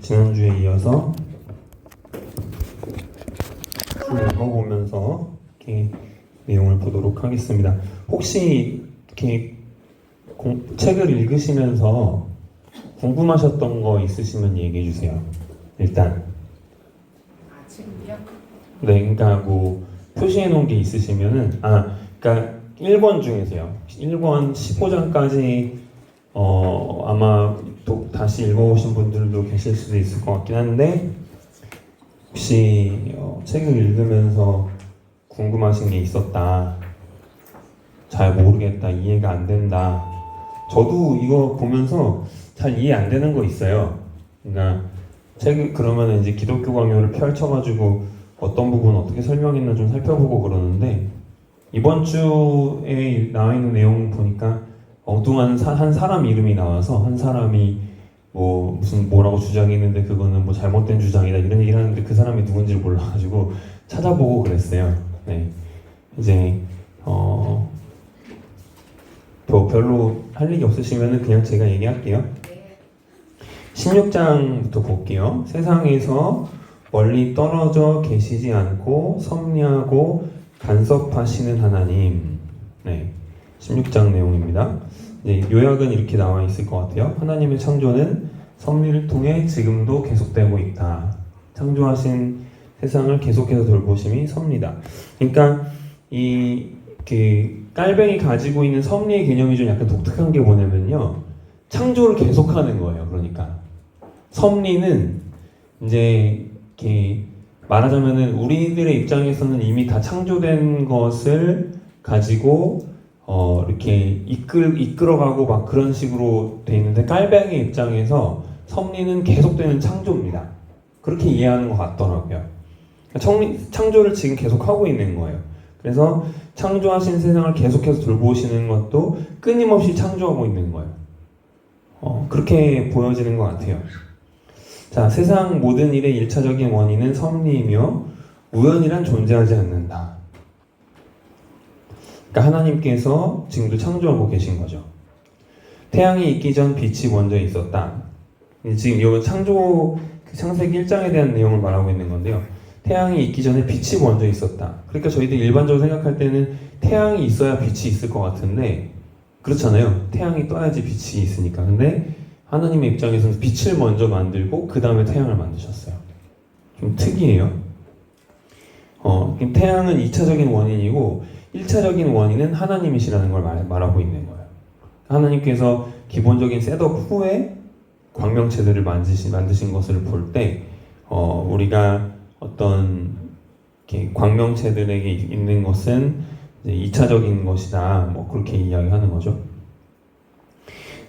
지난주에 이어서 쭉 읽어보면서 이렇게 내용을 보도록 하겠습니다. 혹시 이렇게 책을 읽으시면서 궁금하셨던 거 있으시면 얘기해 주세요. 일단. 지금요? 네, 그러니까 뭐 표시해 놓은 게 있으시면은 그러니까 1권 중에서요. 1권 15장까지 아마 또 다시 읽어오신 분들도 계실 수도 있을 것 같긴 한데 혹시 책을 읽으면서 궁금하신 게 있었다, 잘 모르겠다, 이해가 안 된다. 저도 이거 보면서 잘 이해 안 되는 거 있어요. 그러니까 책을 그러면 이제 기독교 강요를 펼쳐가지고 어떤 부분 어떻게 설명했나 좀 살펴보고 그러는데, 이번 주에 나와 있는 내용 보니까 엉뚱한 한 사람 이름이 나와서 한 사람이 뭐 무슨 뭐라고 주장했는데 그거는 뭐 잘못된 주장이다 이런 얘기를 하는데 그 사람이 누군지를 몰라가지고 찾아보고 그랬어요. 네, 이제 별로 할 얘기 없으시면은 그냥 제가 얘기할게요. 16장부터 볼게요. 세상에서 멀리 떨어져 계시지 않고 섭리하고 간섭하시는 하나님. 네, 16장 내용입니다. 이제 요약은 이렇게 나와 있을 것 같아요. 하나님의 창조는 섭리를 통해 지금도 계속되고 있다. 창조하신 세상을 계속해서 돌보심이 섭리다. 그러니까 깔뱅이 가지고 있는 섭리의 개념이 좀 약간 독특한 게 뭐냐면요, 창조를 계속하는 거예요. 그러니까 섭리는 이제 이렇게 말하자면은 우리들의 입장에서는 이미 다 창조된 것을 가지고 이렇게 이끌어가고 막 그런 식으로 돼 있는데, 깔뱅이 입장에서 섭리는 계속되는 창조입니다. 그렇게 이해하는 것 같더라고요. 창조를 지금 계속 하고 있는 거예요. 그래서 창조하신 세상을 계속해서 돌보시는 것도 끊임없이 창조하고 있는 거예요. 그렇게 보여지는 것 같아요. 자, 세상 모든 일의 일차적인 원인은 섭리이며 우연이란 존재하지 않는다. 그러니까 하나님께서 지금도 창조하고 계신 거죠. 태양이 있기 전 빛이 먼저 있었다. 지금 이 창세기 1장에 대한 내용을 말하고 있는 건데요. 태양이 있기 전에 빛이 먼저 있었다. 그러니까 저희들이 일반적으로 생각할 때는 태양이 있어야 빛이 있을 것 같은데 그렇잖아요. 태양이 떠야지 빛이 있으니까. 근데 하나님의 입장에서는 빛을 먼저 만들고 그 다음에 태양을 만드셨어요. 좀 특이해요. 태양은 2차적인 원인이고 1차적인 원인은 하나님이시라는 걸 말하고 있는 거예요. 하나님께서 기본적인 셋업 후에 광명체들을 만드신 것을 볼 때 우리가 어떤 광명체들에게 있는 것은 이제 2차적인 것이다, 뭐 그렇게 이야기하는 거죠.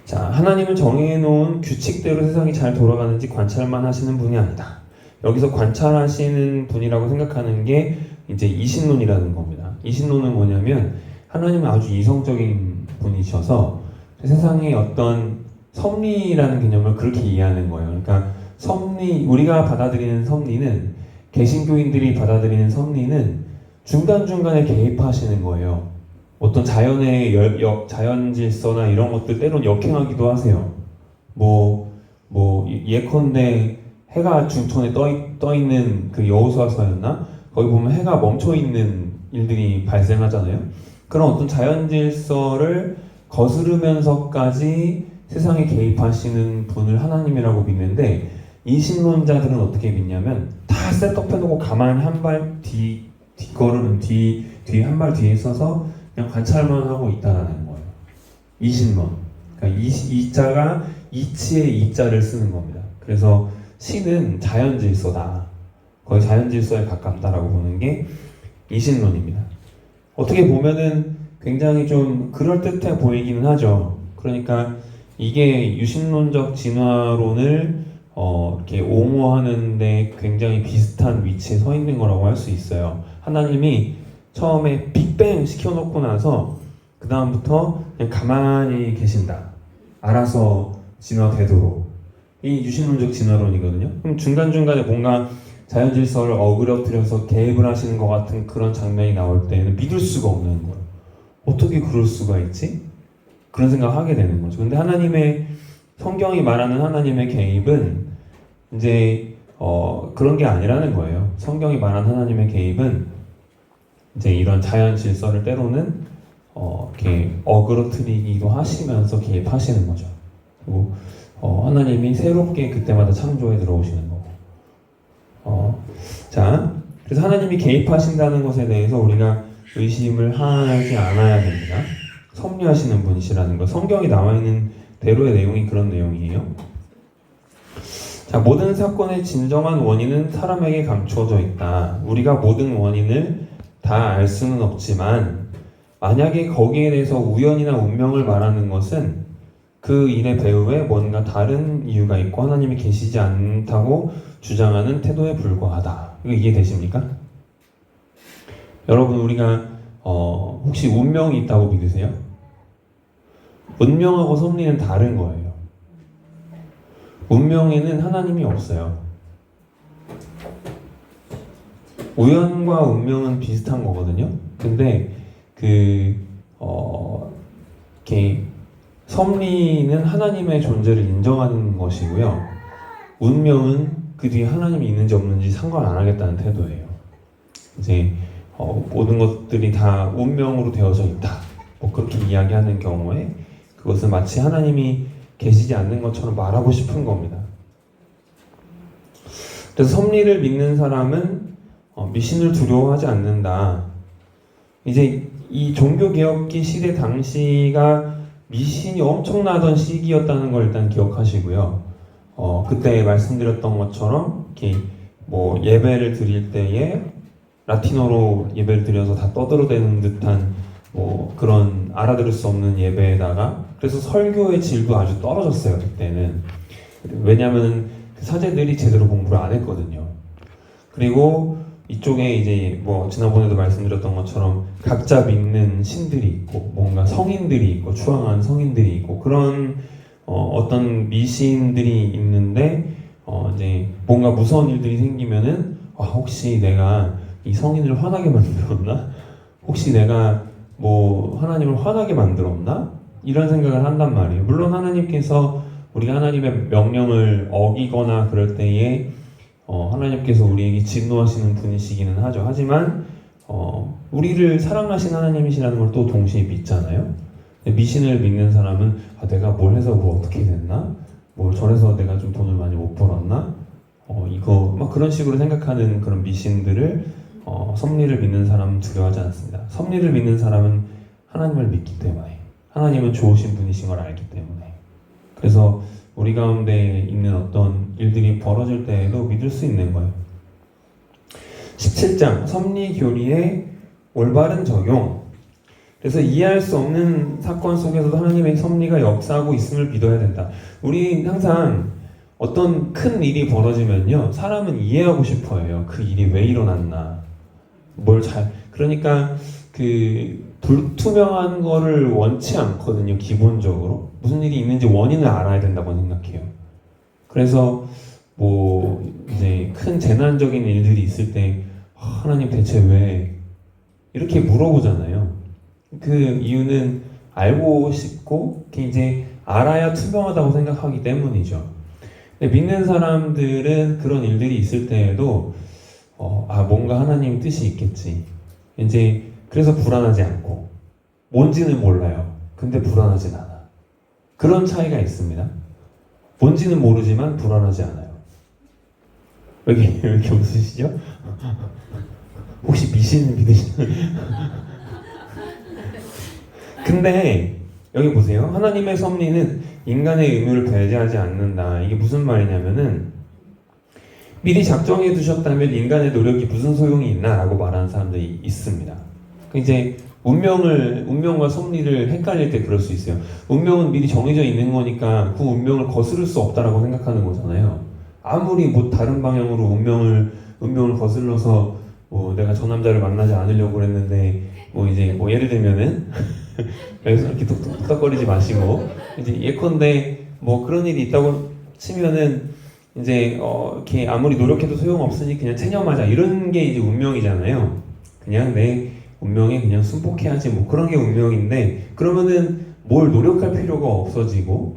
자, 하나님은 정해놓은 규칙대로 세상이 잘 돌아가는지 관찰만 하시는 분이 아니다. 여기서 관찰하시는 분이라고 생각하는 게 이제 이신론이라는 겁니다. 이신론은 뭐냐면 하나님은 아주 이성적인 분이셔서 세상의 어떤 섭리라는 개념을 그렇게 이해하는 거예요. 그러니까 우리가 받아들이는 섭리는, 개신교인들이 받아들이는 섭리는 중간중간에 개입하시는 거예요. 어떤 자연의 자연 질서나 이런 것들 때론 역행하기도 하세요. 예컨대 해가 중천에 떠 있는 그 여호수아서였나? 거기 보면 해가 멈춰 있는 일들이 발생하잖아요. 그런 어떤 자연 질서를 거스르면서까지 세상에 개입하시는 분을 하나님이라고 믿는데, 이신론자들은 어떻게 믿냐면 다 셋업해놓고 가만히 한 발 뒷걸음은 뒤에 한 발 뒤에 서서 그냥 관찰만 하고 있다라는 거예요. 이신론. 그러니까 이자가 이치의 이자를 쓰는 겁니다. 그래서 신은 자연 질서다, 거의 자연 질서에 가깝다라고 보는 게 이신론입니다. 어떻게 보면은 굉장히 좀 그럴듯해 보이기는 하죠. 그러니까 이게 유신론적 진화론을 이렇게 옹호하는데 굉장히 비슷한 위치에 서 있는 거라고 할 수 있어요. 하나님이 처음에 빅뱅 시켜놓고 나서 그 다음부터 그냥 가만히 계신다, 알아서 진화되도록. 이 유신론적 진화론이거든요. 그럼 중간중간에 뭔가 자연 질서를 어그러뜨려서 개입을 하시는 것 같은 그런 장면이 나올 때는 믿을 수가 없는 거예요. 어떻게 그럴 수가 있지? 그런 생각을 하게 되는 거죠. 근데 성경이 말하는 하나님의 개입은 이제 그런 게 아니라는 거예요. 성경이 말한 하나님의 개입은 이제 이런 자연 질서를 때로는 이렇게 어그러뜨리기도 하시면서 개입하시는 거죠. 그리고 하나님이 새롭게 그때마다 창조에 들어오시는 거고. 자, 그래서 하나님이 개입하신다는 것에 대해서 우리가 의심을 하지 않아야 됩니다. 섭리하시는 분이시라는 거. 성경이 나와 있는 대로의 내용이 그런 내용이에요. 자, 모든 사건의 진정한 원인은 사람에게 감추어져 있다. 우리가 모든 원인을 다 알 수는 없지만 만약에 거기에 대해서 우연이나 운명을 말하는 것은 그 일의 배후에 뭔가 다른 이유가 있고 하나님이 계시지 않다고 주장하는 태도에 불과하다. 이거 이해되십니까? 여러분, 우리가 혹시 운명이 있다고 믿으세요? 운명하고 섭리는 다른 거예요. 운명에는 하나님이 없어요. 우연과 운명은 비슷한 거거든요. 근데 이렇게 섭리는 하나님의 존재를 인정하는 것이고요. 운명은 그 뒤에 하나님이 있는지 없는지 상관 안 하겠다는 태도예요. 이제 모든 것들이 다 운명으로 되어져 있다. 뭐 그렇게 이야기하는 경우에 그것은 마치 하나님이 계시지 않는 것처럼 말하고 싶은 겁니다. 그래서 섭리를 믿는 사람은 미신을 두려워하지 않는다. 이제 이 종교개혁기 시대 당시가 미신이 엄청나던 시기였다는 걸 일단 기억하시고요. 그때 말씀드렸던 것처럼 이렇게 뭐 예배를 드릴 때에 라틴어로 예배를 드려서 다 떠들어대는 듯한 뭐 그런 알아들을 수 없는 예배에다가 그래서 설교의 질도 아주 떨어졌어요. 그때는. 왜냐하면 그 사제들이 제대로 공부를 안 했거든요. 그리고 이쪽에 이제 뭐 지난번에도 말씀드렸던 것처럼 각자 믿는 신들이 있고 뭔가 성인들이 있고 추앙한 성인들이 있고 그런 어떤 미신들이 있는데 이제 뭔가 무서운 일들이 생기면은 혹시 내가 이 성인을 화나게 만들었나? 혹시 내가 뭐 하나님을 화나게 만들었나? 이런 생각을 한단 말이에요. 물론 하나님께서 우리가 하나님의 명령을 어기거나 그럴 때에 하나님께서 우리에게 진노하시는 분이시기는 하죠. 하지만 우리를 사랑하신 하나님이시라는 걸 또 동시에 믿잖아요. 미신을 믿는 사람은 내가 뭘 해서 뭐 어떻게 됐나? 뭘 저래서 내가 좀 돈을 많이 못 벌었나? 이거 막 그런 식으로 생각하는 그런 미신들을 섭리를 믿는 사람은 두려워하지 않습니다. 섭리를 믿는 사람은 하나님을 믿기 때문에 하나님은 좋으신 분이신 걸 알기 때문에 그래서 우리 가운데 있는 어떤 일들이 벌어질 때에도 믿을 수 있는 거예요. 17장 섭리교리의 올바른 적용. 그래서 이해할 수 없는 사건 속에서도 하나님의 섭리가 역사하고 있음을 믿어야 된다. 우리 항상 어떤 큰 일이 벌어지면요 사람은 이해하고 싶어 해요. 그 일이 왜 일어났나 그러니까 그 불투명한 거를 원치 않거든요. 기본적으로 무슨 일이 있는지 원인을 알아야 된다고 생각해요. 그래서 뭐 이제 큰 재난적인 일들이 있을 때 하나님 대체 왜 이렇게 물어보잖아요. 그 이유는 알고 싶고 이제 알아야 투명하다고 생각하기 때문이죠. 믿는 사람들은 그런 일들이 있을 때에도 뭔가 하나님 뜻이 있겠지. 이제 그래서 불안하지 않고 뭔지는 몰라요. 근데 불안하진 않아. 그런 차이가 있습니다. 뭔지는 모르지만 불안하지 않아요. 왜 이렇게 웃으시죠? 혹시 미신 믿으시는? 근데 여기 보세요. 하나님의 섭리는 인간의 의무를 배제하지 않는다. 이게 무슨 말이냐면은 미리 작정해 두셨다면 인간의 노력이 무슨 소용이 있나라고 말하는 사람들이 있습니다. 이제 운명과 섭리를 헷갈릴 때 그럴 수 있어요. 운명은 미리 정해져 있는 거니까 그 운명을 거스를 수 없다라고 생각하는 거잖아요. 아무리 뭐 다른 방향으로 운명을 거슬러서 뭐 내가 저 남자를 만나지 않으려고 그랬는데 뭐 이제 뭐 예를 들면은 여기서 이렇게 뚝뚝뚝거리지 마시고 이제 예컨대 뭐 그런 일이 있다고 치면은 이제 이렇게 아무리 노력해도 소용없으니 그냥 체념하자 이런 게 이제 운명이잖아요. 그냥 내 운명에 그냥 순복해야지 뭐 그런 게 운명인데 그러면은 뭘 노력할 필요가 없어지고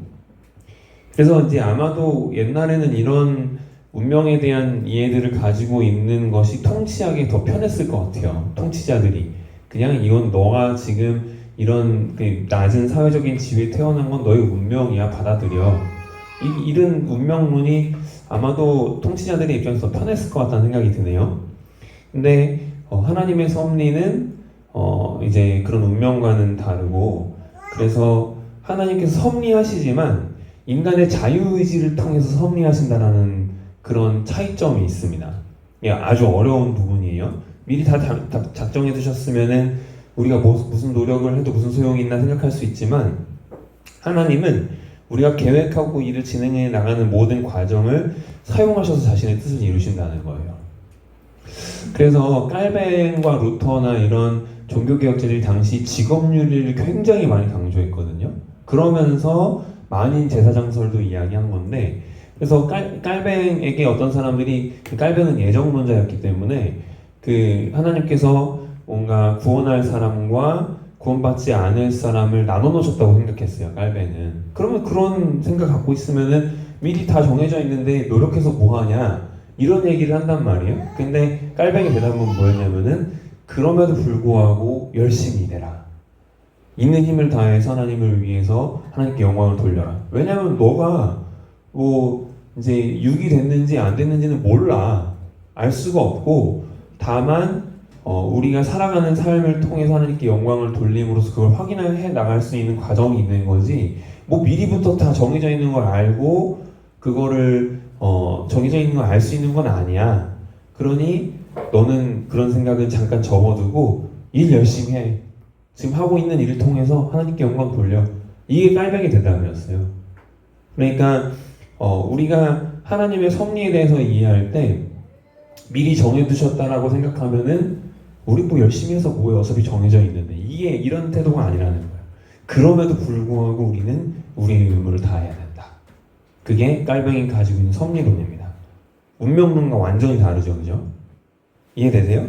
그래서 이제 아마도 옛날에는 이런 운명에 대한 이해들을 가지고 있는 것이 통치하기에 더 편했을 것 같아요. 통치자들이 그냥 이건 너가 지금 이런 그 낮은 사회적인 지위에 태어난 건 너의 운명이야, 받아들여. 이런 운명론이 아마도 통치자들의 입장에서 더 편했을 것 같다는 생각이 드네요. 근데 하나님의 섭리는 이제 그런 운명과는 다르고, 그래서 하나님께서 섭리하시지만 인간의 자유의지를 통해서 섭리하신다라는 그런 차이점이 있습니다. 이게 아주 어려운 부분이에요. 미리 다 작정해 두셨으면은 우리가 무슨 노력을 해도 무슨 소용이 있나 생각할 수 있지만, 하나님은 우리가 계획하고 일을 진행해 나가는 모든 과정을 사용하셔서 자신의 뜻을 이루신다는 거예요. 그래서 깔벤과 루터나 이런 종교개혁자들이 당시 직업윤리를 굉장히 많이 강조했거든요. 그러면서 만인 제사장설도 이야기한 건데, 그래서 깔벤에게 어떤 사람들이, 깔벤은 예정론자였기 때문에 그 하나님께서 뭔가 구원할 사람과 구원받지 않을 사람을 나눠 놓으셨다고 생각했어요, 깔벤은. 그러면 그런 생각 갖고 있으면은 미리 다 정해져 있는데 노력해서 뭐 하냐, 이런 얘기를 한단 말이에요. 근데 깔뱅의 대답은 뭐였냐면은, 그럼에도 불구하고 열심히 일해라. 있는 힘을 다해서 하나님을 위해서 하나님께 영광을 돌려라. 왜냐면 너가 뭐 이제 육이 됐는지 안 됐는지는 몰라. 알 수가 없고, 다만 우리가 살아가는 삶을 통해서 하나님께 영광을 돌림으로써 그걸 확인해 나갈 수 있는 과정이 있는 거지, 뭐 미리부터 다 정해져 있는 걸 알고 그거를 정해져 있는 걸 알 수 있는 건 아니야. 그러니 너는 그런 생각은 잠깐 접어두고 일 열심히 해. 지금 하고 있는 일을 통해서 하나님께 영광 돌려. 이게 깔뱅이 대답이었어요. 그러니까 우리가 하나님의 섭리에 대해서 이해할 때 미리 정해두셨다라고 생각하면은 우리 뭐 열심히 해서 뭐해, 어차피 정해져 있는데, 이게 이런 태도가 아니라는 거예요. 그럼에도 불구하고 우리는 우리의 의무를 다해야 된다. 그게 깔뱅이 가지고 있는 섭리론입니다. 운명론과 완전히 다르죠, 그죠? 이해되세요?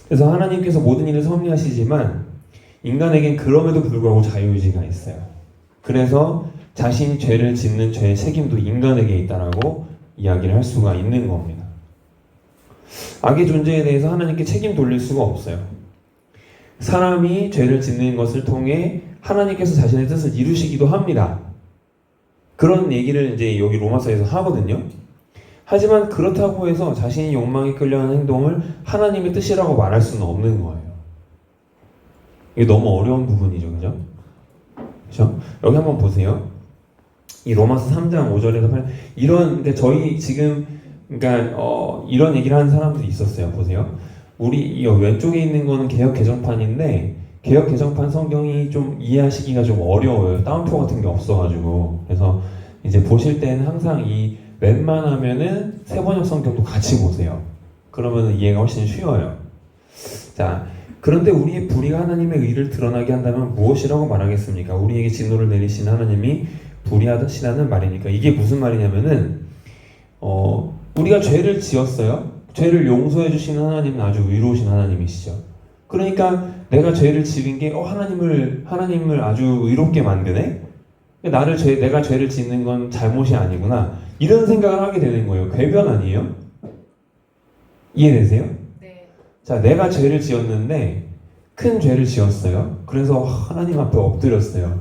그래서 하나님께서 모든 일을 섭리하시지만 인간에겐 그럼에도 불구하고 자유의지가 있어요. 그래서 자신이 죄를 짓는 죄의 책임도 인간에게 있다라고 이야기를 할 수가 있는 겁니다. 악의 존재에 대해서 하나님께 책임 돌릴 수가 없어요. 사람이 죄를 짓는 것을 통해 하나님께서 자신의 뜻을 이루시기도 합니다. 그런 얘기를 이제 여기 로마서에서 하거든요. 하지만 그렇다고 해서 자신이 욕망에 끌려하는 행동을 하나님의 뜻이라고 말할 수는 없는 거예요. 이게 너무 어려운 부분이죠, 그죠? 그죠? 여기 한번 보세요. 이 로마서 3장 5절에서 8절, 그러니까 저희 지금, 이런 얘기를 하는 사람들이 있었어요. 보세요. 우리 이 왼쪽에 있는 거는 개역 개정판인데, 개역 개정판 성경이 좀 이해하시기가 좀 어려워요. 따옴표 같은 게 없어가지고. 그래서 이제 보실 때는 항상 이 웬만하면은 세번역 성경도 같이 보세요. 그러면 이해가 훨씬 쉬워요. 자, 그런데 우리의 불의가 하나님의 의를 드러나게 한다면 무엇이라고 말하겠습니까? 우리에게 진노를 내리신 하나님이 불의하시다는 말이니까. 이게 무슨 말이냐면은 우리가 죄를 지었어요. 죄를 용서해 주시는 하나님은 아주 의로우신 하나님이시죠. 그러니까 내가 죄를 지은 게 하나님을 아주 의롭게 만드네. 내가 죄를 짓는 건 잘못이 아니구나, 이런 생각을 하게 되는 거예요. 궤변 아니에요? 이해되세요? 네. 자, 내가 죄를 지었는데 큰 죄를 지었어요. 그래서 하나님 앞에 엎드렸어요.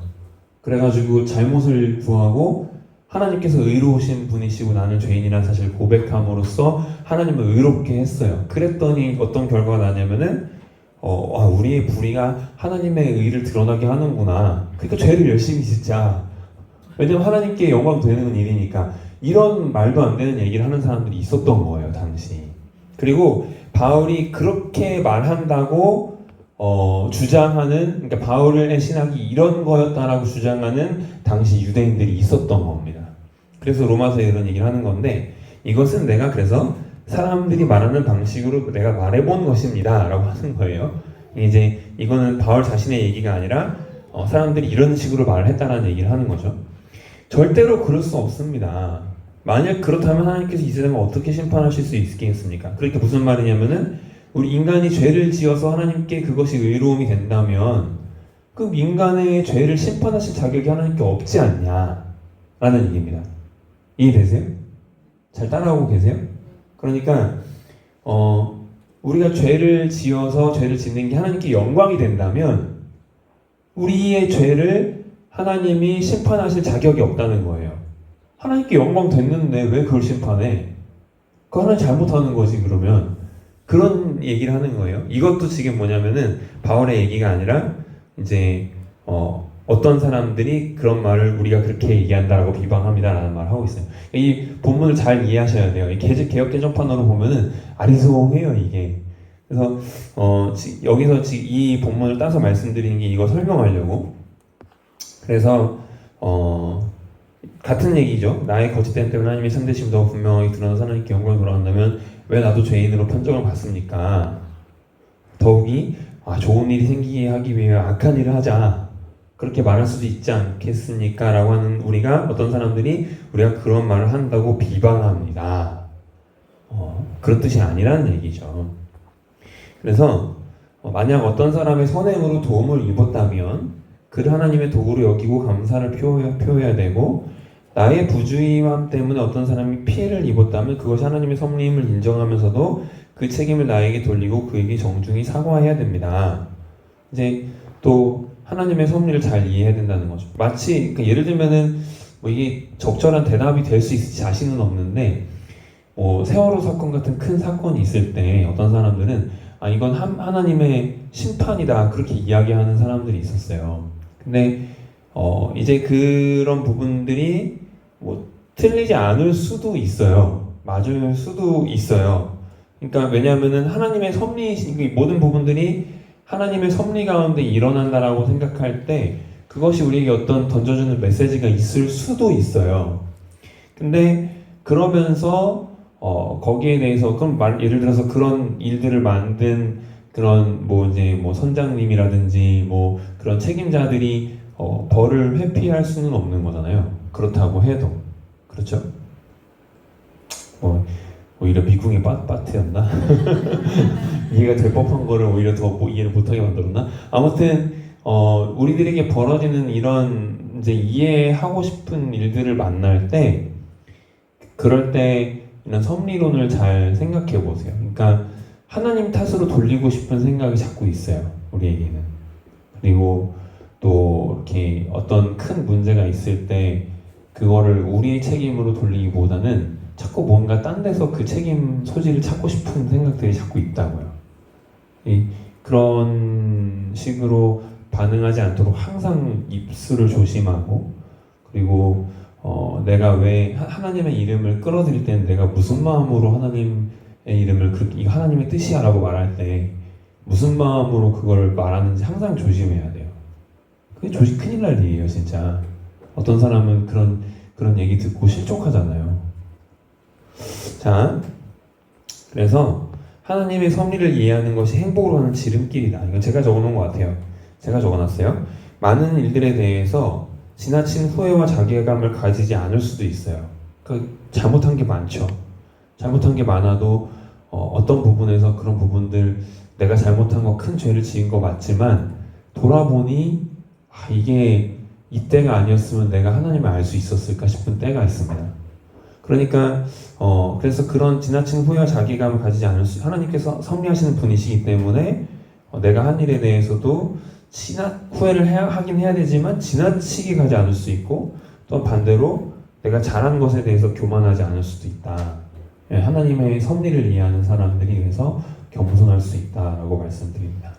그래가지고 잘못을 구하고 하나님께서 의로우신 분이시고 나는 죄인이라는 사실을 고백함으로써 하나님을 의롭게 했어요. 그랬더니 어떤 결과가 나냐면은 우리의 불의가 하나님의 의를 드러나게 하는구나. 그러니까 죄를 열심히 짓자. 왜냐면 하나님께 영광 되는 일이니까. 이런 말도 안 되는 얘기를 하는 사람들이 있었던 거예요, 당시. 그리고 바울이 그렇게 말한다고 주장하는, 그러니까 바울의 신학이 이런 거였다라고 주장하는 당시 유대인들이 있었던 겁니다. 그래서 로마서에 이런 얘기를 하는 건데, 이것은 내가 그래서 사람들이 말하는 방식으로 내가 말해본 것입니다 라고 하는 거예요. 이제 이거는 바울 자신의 얘기가 아니라 사람들이 이런 식으로 말을 했다라는 얘기를 하는 거죠. 절대로 그럴 수 없습니다. 만약 그렇다면 하나님께서 이 세상을 어떻게 심판하실 수 있겠습니까? 그러니까 무슨 말이냐면은, 우리 인간이 죄를 지어서 하나님께 그것이 의로움이 된다면 그 인간의 죄를 심판하실 자격이 하나님께 없지 않냐 라는 얘기입니다. 이해되세요? 잘 따라오고 계세요? 그러니까 우리가 죄를 지어서 죄를 짓는 게 하나님께 영광이 된다면 우리의 죄를 하나님이 심판하실 자격이 없다는 거예요. 하나님께 영광 됐는데 왜 그걸 심판해? 그거 하나님 잘못하는 거지 그러면. 그런 얘기를 하는 거예요. 이것도 지금 뭐냐면은 바울의 얘기가 아니라 이제 어떤 사람들이 그런 말을 우리가 그렇게 얘기한다라고 비방합니다라는 말을 하고 있어요. 이 본문을 잘 이해하셔야 돼요. 이 개역 개정판으로 보면은 아리송해요 이게. 그래서 여기서 지금 이 본문을 따서 말씀드리는 게 이거 설명하려고. 그래서 같은 얘기죠. 나의 거짓됨 때문에 하나님의 참되심이 더 분명하게 드러나서 하나님께 영광이 돌아간다면 왜 나도 죄인으로 판정을 받습니까? 더욱이 좋은 일이 생기게 하기 위해 악한 일을 하자 그렇게 말할 수도 있지 않겠습니까? 라고 하는 우리가 어떤 사람들이 우리가 그런 말을 한다고 비방합니다. 그런 뜻이 아니라는 얘기죠. 그래서 만약 어떤 사람의 선행으로 도움을 입었다면 그를 하나님의 도구로 여기고 감사를 표해야 되고 나의 부주의함 때문에 어떤 사람이 피해를 입었다면 그것이 하나님의 섭리임을 인정하면서도 그 책임을 나에게 돌리고 그에게 정중히 사과해야 됩니다. 이제 또 하나님의 섭리를 잘 이해해야 된다는 거죠. 마치 그러니까 예를 들면은 이게 적절한 대답이 될 수 있을 자신은 없는데 세월호 사건 같은 큰 사건이 있을 때 어떤 사람들은 이건 하나님의 심판이다 그렇게 이야기하는 사람들이 있었어요. 근데 이제 그런 부분들이 틀리지 않을 수도 있어요. 맞을 수도 있어요. 그러니까 왜냐하면은 하나님의 섭리 모든 부분들이 하나님의 섭리 가운데 일어난다라고 생각할 때 그것이 우리에게 어떤 던져주는 메시지가 있을 수도 있어요. 근데 그러면서 거기에 대해서 그럼 예를 들어서 그런 일들을 만든 그런 선장님이라든지 그런 책임자들이 벌을 회피할 수는 없는 거잖아요. 그렇다고 해도 그렇죠? 오히려 미궁의 빠트였나? 이해가 될 법한 거를 오히려 더 이해를 못하게 만들었나? 아무튼 우리들에게 벌어지는 이런 이제 이해하고 싶은 일들을 만날 때 그럴 때 이런 섭리론을 잘 생각해 보세요. 그러니까 하나님 탓으로 돌리고 싶은 생각이 자꾸 있어요. 우리에게는. 그리고 또 이렇게 어떤 큰 문제가 있을 때 그거를 우리의 책임으로 돌리기보다는 자꾸 뭔가 딴 데서 그 책임 소지를 찾고 싶은 생각들이 자꾸 있다고요. 그런 식으로 반응하지 않도록 항상 입술을 조심하고 그리고 내가 왜 하나님의 이름을 끌어들일 때는 내가 무슨 마음으로 하나님의 이름을 이거 하나님의 뜻이야라고 말할 때 무슨 마음으로 그걸 말하는지 항상 조심해야 돼요. 그게 큰일 날 일이에요, 진짜. 어떤 사람은 그런 얘기 듣고 실족하잖아요. 자, 그래서 하나님의 섭리를 이해하는 것이 행복으로 하는 지름길이다. 이건 제가 적어놓은 것 같아요. 제가 적어놨어요. 많은 일들에 대해서 지나친 후회와 자괴감을 가지지 않을 수도 있어요. 잘못한 게 많죠. 잘못한 게 많아도 어떤 부분에서 그런 부분들 내가 잘못한 거 큰 죄를 지은 거 맞지만 돌아보니 이게 이때가 아니었으면 내가 하나님을 알 수 있었을까 싶은 때가 있습니다. 그러니까 그래서 그런 지나친 후회와 자괴감을 가지지 않을 수 하나님께서 섭리하시는 분이시기 때문에 내가 한 일에 대해서도 후회를 하긴 해야 되지만 지나치게 가지 않을 수 있고 또 반대로 내가 잘한 것에 대해서 교만하지 않을 수도 있다. 하나님의 섭리를 이해하는 사람들이 그래서 겸손할 수 있다라고 말씀드립니다.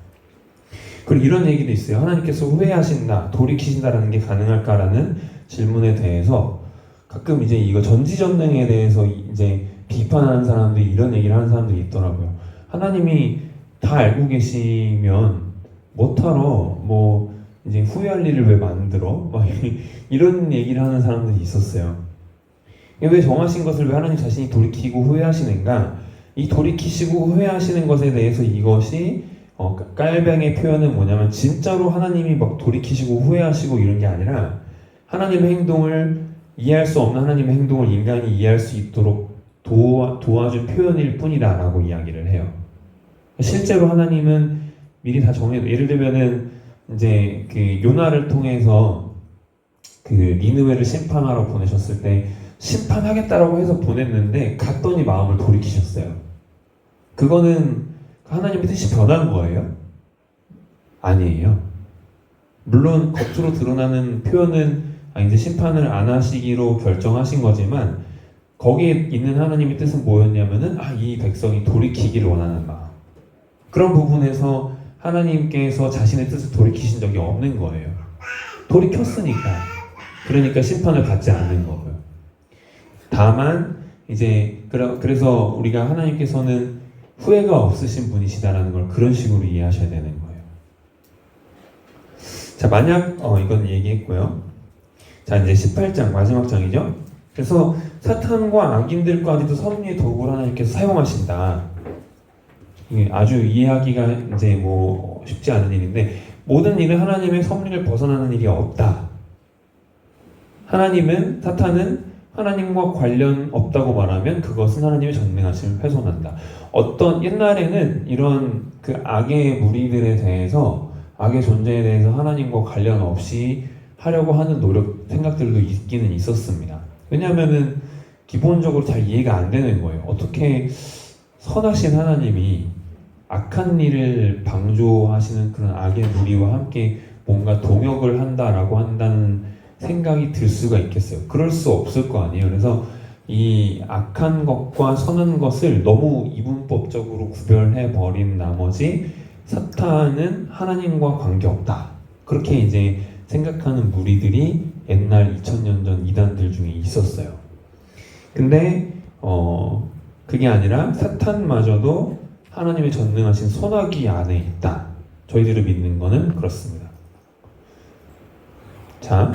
그리고 이런 얘기도 있어요. 하나님께서 후회하신다, 돌이키신다라는 게 가능할까라는 질문에 대해서 가끔 이제 이거 전지전능에 대해서 이제 비판하는 사람들이 이런 얘기를 하는 사람들이 있더라고요. 하나님이 다 알고 계시면 못하러 이제 후회할 일을 왜 만들어? 이런 얘기를 하는 사람들이 있었어요. 왜 정하신 것을 왜 하나님 자신이 돌이키고 후회하시는가? 이 돌이키시고 후회하시는 것에 대해서 이것이 깔뱅의 표현은 뭐냐면 진짜로 하나님이 막 돌이키시고 후회하시고 이런 게 아니라 하나님의 행동을 이해할 수 없는 하나님의 행동을 인간이 이해할 수 있도록 도와준 표현일 뿐이다 라고 이야기를 해요. 실제로 하나님은 미리 다 정해도 예를 들면은 이제 그 요나를 통해서 그 니느웨를 심판하러 보내셨을 때 심판하겠다라고 해서 보냈는데 갔더니 마음을 돌이키셨어요. 그거는 하나님의 뜻이 변한 거예요? 아니에요. 물론 겉으로 드러나는 표현은 이제 심판을 안 하시기로 결정하신 거지만 거기에 있는 하나님의 뜻은 뭐였냐면은 이 백성이 돌이키기를 원하는 마음. 그런 부분에서 하나님께서 자신의 뜻을 돌이키신 적이 없는 거예요. 돌이켰으니까. 그러니까 심판을 받지 않는 거고요. 다만 이제 그래서 우리가 하나님께서는 후회가 없으신 분이시다라는 걸 그런 식으로 이해하셔야 되는 거예요. 자, 만약 이건 얘기했고요. 자, 이제 18장 마지막 장이죠. 그래서 사탄과 악인들까지도 섭리의 도구를 하나님께서 사용하신다. 이게 아주 이해하기가 이제 뭐 쉽지 않은 일인데 모든 일은 하나님의 섭리를 벗어나는 일이 없다. 사탄은 하나님과 관련 없다고 말하면 그것은 하나님의 전능하심을 훼손한다. 옛날에는 이런 그 악의 무리들에 대해서 악의 존재에 대해서 하나님과 관련 없이 하려고 하는 생각들도 있기는 있었습니다. 왜냐하면은 기본적으로 잘 이해가 안 되는 거예요. 어떻게 선하신 하나님이 악한 일을 방조하시는 그런 악의 무리와 함께 뭔가 동역을 한다는 생각이 들 수가 있겠어요. 그럴 수 없을 거 아니에요. 그래서 이 악한 것과 선한 것을 너무 이분법적으로 구별해 버린 나머지 사탄은 하나님과 관계없다. 그렇게 이제 생각하는 무리들이 옛날 2000년 전 이단들 중에 있었어요. 근데 그게 아니라 사탄마저도 하나님의 전능하신 손아귀 안에 있다. 저희들을 믿는 거는 그렇습니다. 자,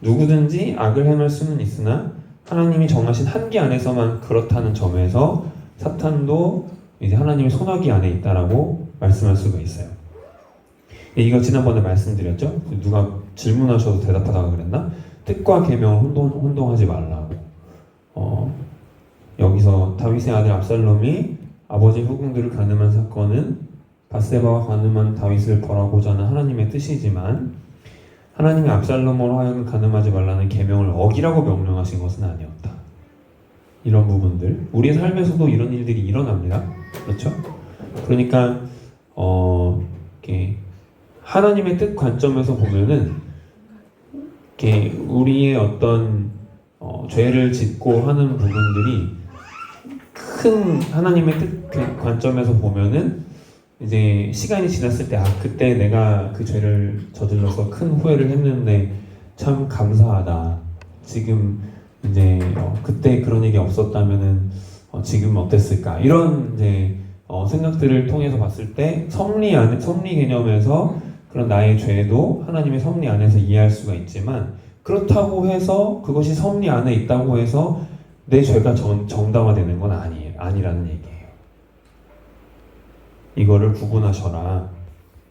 누구든지 악을 행할 수는 있으나 하나님이 정하신 한계 안에서만 그렇다는 점에서 사탄도 이제 하나님의 손아귀 안에 있다라고 말씀할 수가 있어요. 이거 지난번에 말씀드렸죠? 누가 질문하셔도 대답하다가 그랬나? 뜻과 계명을 혼동하지 말라고. 여기서 다윗의 아들 압살롬이 아버지 후궁들을 간음한 사건은 밧세바와 간음한 다윗을 벌하고자 하는 하나님의 뜻이지만 하나님이 압살롬으로 하여금 간음하지 말라는 계명을 어기라고 명령하신 것은 아니었다. 이런 부분들 우리의 삶에서도 이런 일들이 일어납니다. 그렇죠? 그러니까 이렇게 하나님의 뜻 관점에서 보면은 이렇게 우리의 어떤 죄를 짓고 하는 부분들이 큰 하나님의 뜻 관점에서 보면은 이제 시간이 지났을 때 그때 내가 그 죄를 저질러서 큰 후회를 했는데 참 감사하다. 지금 이제 그때 그런 일이 없었다면은 지금 어땠을까? 이런 이제 생각들을 통해서 봤을 때 섭리 개념에서 그런 나의 죄도 하나님의 섭리 안에서 이해할 수가 있지만 그렇다고 해서 그것이 섭리 안에 있다고 해서 내 죄가 정당화되는 건 아니라는 얘기예요. 이거를 구분하셔라.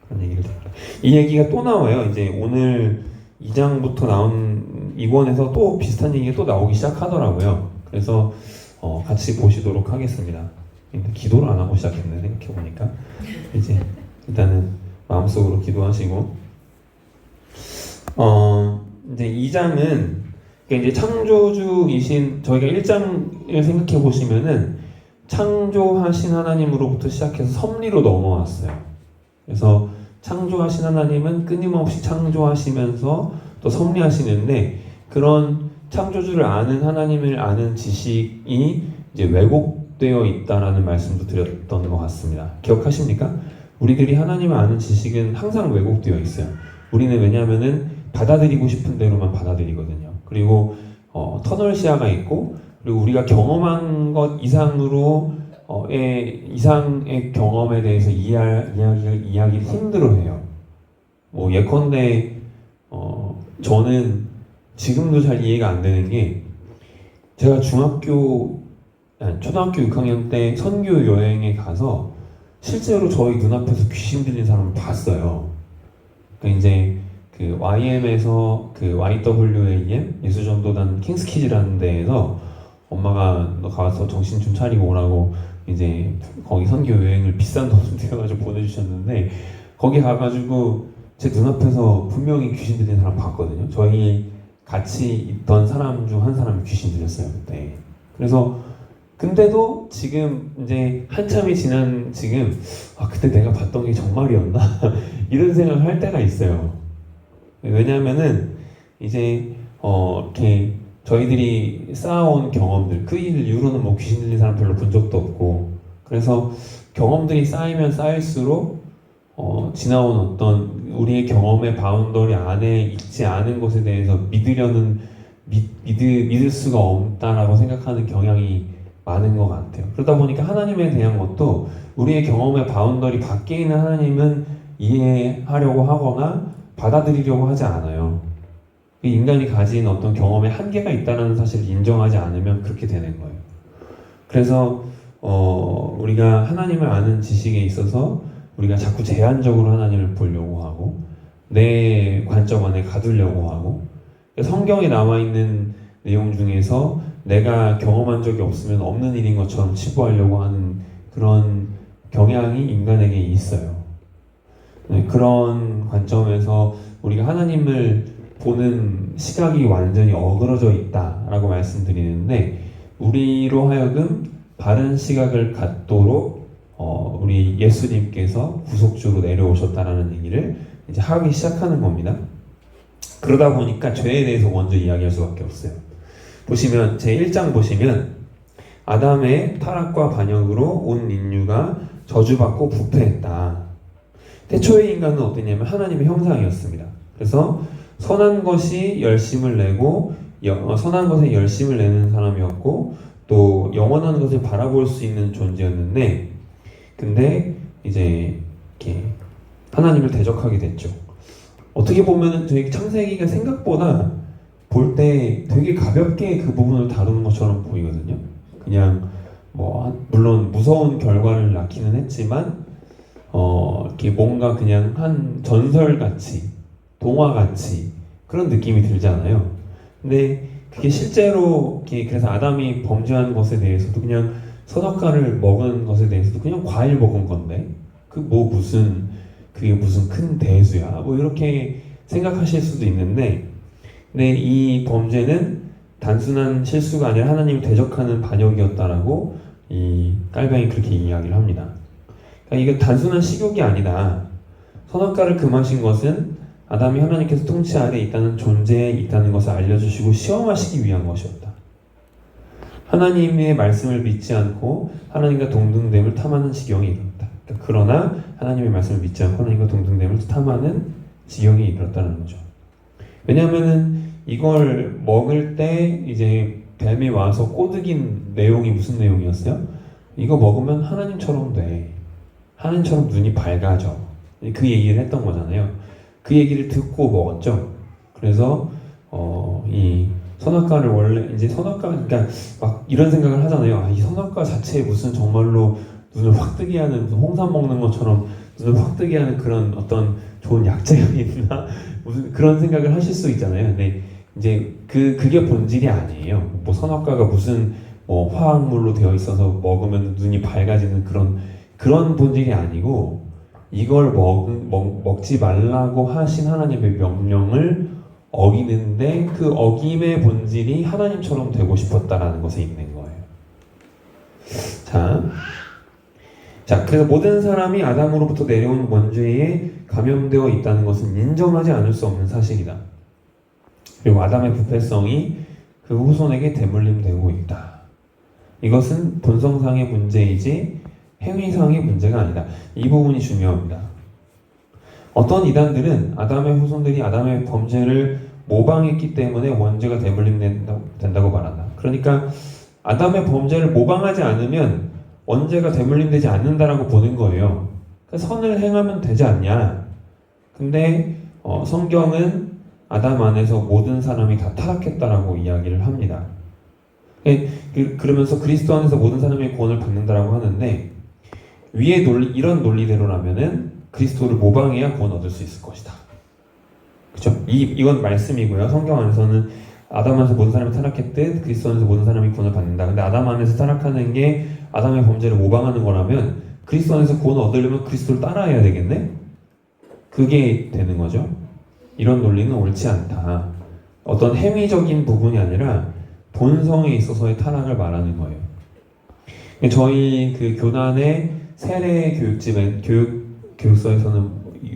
그런 얘기를 드립니다. 이 얘기가 또 나와요. 이제 오늘 2장부터 나온 이권에서 또 비슷한 얘기가 또 나오기 시작하더라고요. 그래서 같이 보시도록 하겠습니다. 기도를 안 하고 시작했네, 생각해보니까. 이제 일단은 마음속으로 기도하시고 이제 2장은 이제 창조주이신 저희가 1장을 생각해 보시면은 창조하신 하나님으로부터 시작해서 섭리로 넘어왔어요. 그래서 창조하신 하나님은 끊임없이 창조하시면서 또 섭리하시는데 그런 창조주를 아는 하나님을 아는 지식이 이제 왜곡되어 있다라는 말씀도 드렸던 것 같습니다. 기억하십니까? 우리들이 하나님을 아는 지식은 항상 왜곡되어 있어요. 우리는 왜냐하면은 받아들이고 싶은 대로만 받아들이거든요. 그리고 터널 시야가 있고 그리고 우리가 경험한 것 이상의 경험에 대해서 이야기를 힘들어해요. 뭐 예컨대 저는 지금도 잘 이해가 안 되는 게 제가 초등학교 6학년 때 선교 여행에 가서 실제로 저희 눈앞에서 귀신 들린 사람을 봤어요. 그러니까 이제 그 YM에서 그 YWAM 예수전도단 킹스키즈라는 데에서 엄마가 너 가서 정신 좀 차리고 오라고 이제 거기 선교 여행을 비싼 돈을 들여가지고 보내주셨는데 거기 가가지고 제 눈앞에서 분명히 귀신 들린 사람 봤거든요. 저희 같이 있던 사람 중 한 사람이 귀신 들렸어요 그때. 그래서 근데도 지금 이제 한참이 지난 지금 그때 내가 봤던 게 정말이었나 이런 생각을 할 때가 있어요. 왜냐하면은 이제 이렇게 저희들이 쌓아온 경험들 그 일 이후로는 뭐 귀신 들린 사람 별로 본 적도 없고, 그래서 경험들이 쌓이면 쌓일수록 지나온 어떤 우리의 경험의 바운더리 안에 있지 않은 것에 대해서 믿을 수가 없다라고 생각하는 경향이 많은 것 같아요. 그러다 보니까 하나님에 대한 것도 우리의 경험의 바운더리 밖에 있는 하나님은 이해하려고 하거나 받아들이려고 하지 않아요. 인간이 가진 어떤 경험에 한계가 있다는 사실을 인정하지 않으면 그렇게 되는 거예요. 그래서 우리가 하나님을 아는 지식에 있어서 우리가 자꾸 제한적으로 하나님을 보려고 하고 내 관점 안에 가두려고 하고, 성경에 나와 있는 내용 중에서 내가 경험한 적이 없으면 없는 일인 것처럼 치부하려고 하는 그런 경향이 인간에게 있어요. 네, 그런 관점에서 우리가 하나님을 보는 시각이 완전히 어그러져 있다라고 말씀드리는데, 우리로 하여금 바른 시각을 갖도록 우리 예수님께서 구속주로 내려오셨다라는 얘기를 이제 하기 시작하는 겁니다. 그러다 보니까 죄에 대해서 먼저 이야기할 수밖에 없어요. 보시면 제 1장 보시면 아담의 타락과 반역으로 온 인류가 저주받고 부패했다. 태초의 인간은 어땠냐면 하나님의 형상이었습니다. 그래서 선한 것이 열심을 내고 선한 것에 열심을 내는 사람이었고 또 영원한 것을 바라볼 수 있는 존재였는데, 근데 이제 이렇게 하나님을 대적하게 됐죠. 어떻게 보면은 되게 창세기가 생각보다 볼 때 되게 가볍게 그 부분을 다루는 것처럼 보이거든요. 그냥 물론 무서운 결과를 낳기는 했지만 이렇게 뭔가 그냥 한 전설같이 동화같이 그런 느낌이 들잖아요. 근데 그게 실제로 그래서 아담이 범죄한 것에 대해서도 그냥 선악과를 먹은 것에 대해서도 그냥 과일 먹은 건데 그게 무슨 큰 대수야 이렇게 생각하실 수도 있는데, 근데 이 범죄는 단순한 실수가 아니라 하나님을 대적하는 반역이었다라고 이 깔병이 그렇게 이야기를 합니다. 그러니까 이게 단순한 식욕이 아니다. 선악과를 금하신 것은 아담이 하나님께서 통치 아래 있다는 존재에 있다는 것을 알려주시고 시험하시기 위한 것이었다. 하나님의 말씀을 믿지 않고 하나님과 동등됨을 탐하는 지경에 이르렀다. 그러나 하나님의 말씀을 믿지 않고 하나님과 동등됨을 탐하는 지경에 이르렀다는 거죠. 왜냐하면은 이걸 먹을 때 이제 뱀이 와서 꼬드긴 내용이 무슨 내용이었어요? 이거 먹으면 하나님처럼 돼. 하나님처럼 눈이 밝아져. 그 얘기를 했던 거잖아요. 그 얘기를 듣고 먹었죠. 그래서 이 선악과를 원래 이제 그러니까 막 이런 생각을 하잖아요. 이 선악과 자체에 무슨 정말로 눈을 확 뜨게 하는 무슨 홍삼 먹는 것처럼 눈을 확 뜨게 하는 그런 어떤 좋은 약재가 있나 무슨 그런 생각을 하실 수 있잖아요. 근데 이제 그게 본질이 아니에요. 선악과가 무슨 화학물로 되어 있어서 먹으면 눈이 밝아지는 그런 본질이 아니고, 이걸 먹지 말라고 하신 하나님의 명령을 어기는데 그 어김의 본질이 하나님처럼 되고 싶었다라는 것에 있는 거예요. 자, 그래서 모든 사람이 아담으로부터 내려온 원죄에 감염되어 있다는 것은 인정하지 않을 수 없는 사실이다. 그리고 아담의 부패성이 그 후손에게 대물림되고 있다. 이것은 본성상의 문제이지 행위상의 문제가 아니다. 이 부분이 중요합니다. 어떤 이단들은 아담의 후손들이 아담의 범죄를 모방했기 때문에 원죄가 대물림된다고 말한다. 그러니까 아담의 범죄를 모방하지 않으면 원죄가 대물림되지 않는다라고 보는 거예요. 그러니까 선을 행하면 되지 않냐. 근데 성경은 아담 안에서 모든 사람이 다 타락했다라고 이야기를 합니다. 그러면서 그리스도 안에서 모든 사람이 구원을 받는다라고 하는데, 위의 이런 논리대로라면은 그리스도를 모방해야 구원 얻을 수 있을 것이다. 그렇죠? 이건 말씀이고요. 성경 안에서는 아담 안에서 모든 사람이 타락했듯 그리스도 안에서 모든 사람이 구원을 받는다. 근데 아담 안에서 타락하는 게 아담의 범죄를 모방하는 거라면 그리스도 안에서 구원을 얻으려면 그리스도를 따라해야 되겠네? 그게 되는 거죠. 이런 논리는 옳지 않다. 어떤 행위적인 부분이 아니라 본성에 있어서의 타락을 말하는 거예요. 저희 그 교단의 세례 교육집에 교육서에서는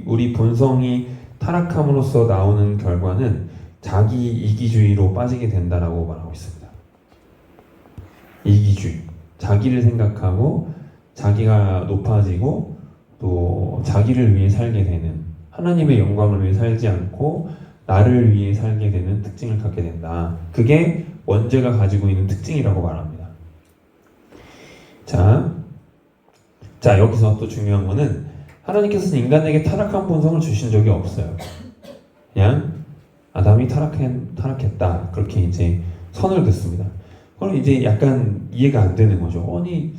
우리 본성이 타락함으로써 나오는 결과는 자기 이기주의로 빠지게 된다라고 말하고 있습니다. 이기주의, 자기를 생각하고 자기가 높아지고 또 자기를 위해 살게 되는, 하나님의 영광을 위해 살지 않고 나를 위해 살게 되는 특징을 갖게 된다. 그게 원죄가 가지고 있는 특징이라고 말합니다. 자, 여기서 또 중요한 거는 하나님께서는 인간에게 타락한 본성을 주신 적이 없어요. 그냥 아담이 타락했다. 그렇게 이제 선을 긋습니다. 그럼 이제 약간 이해가 안 되는 거죠. 아니,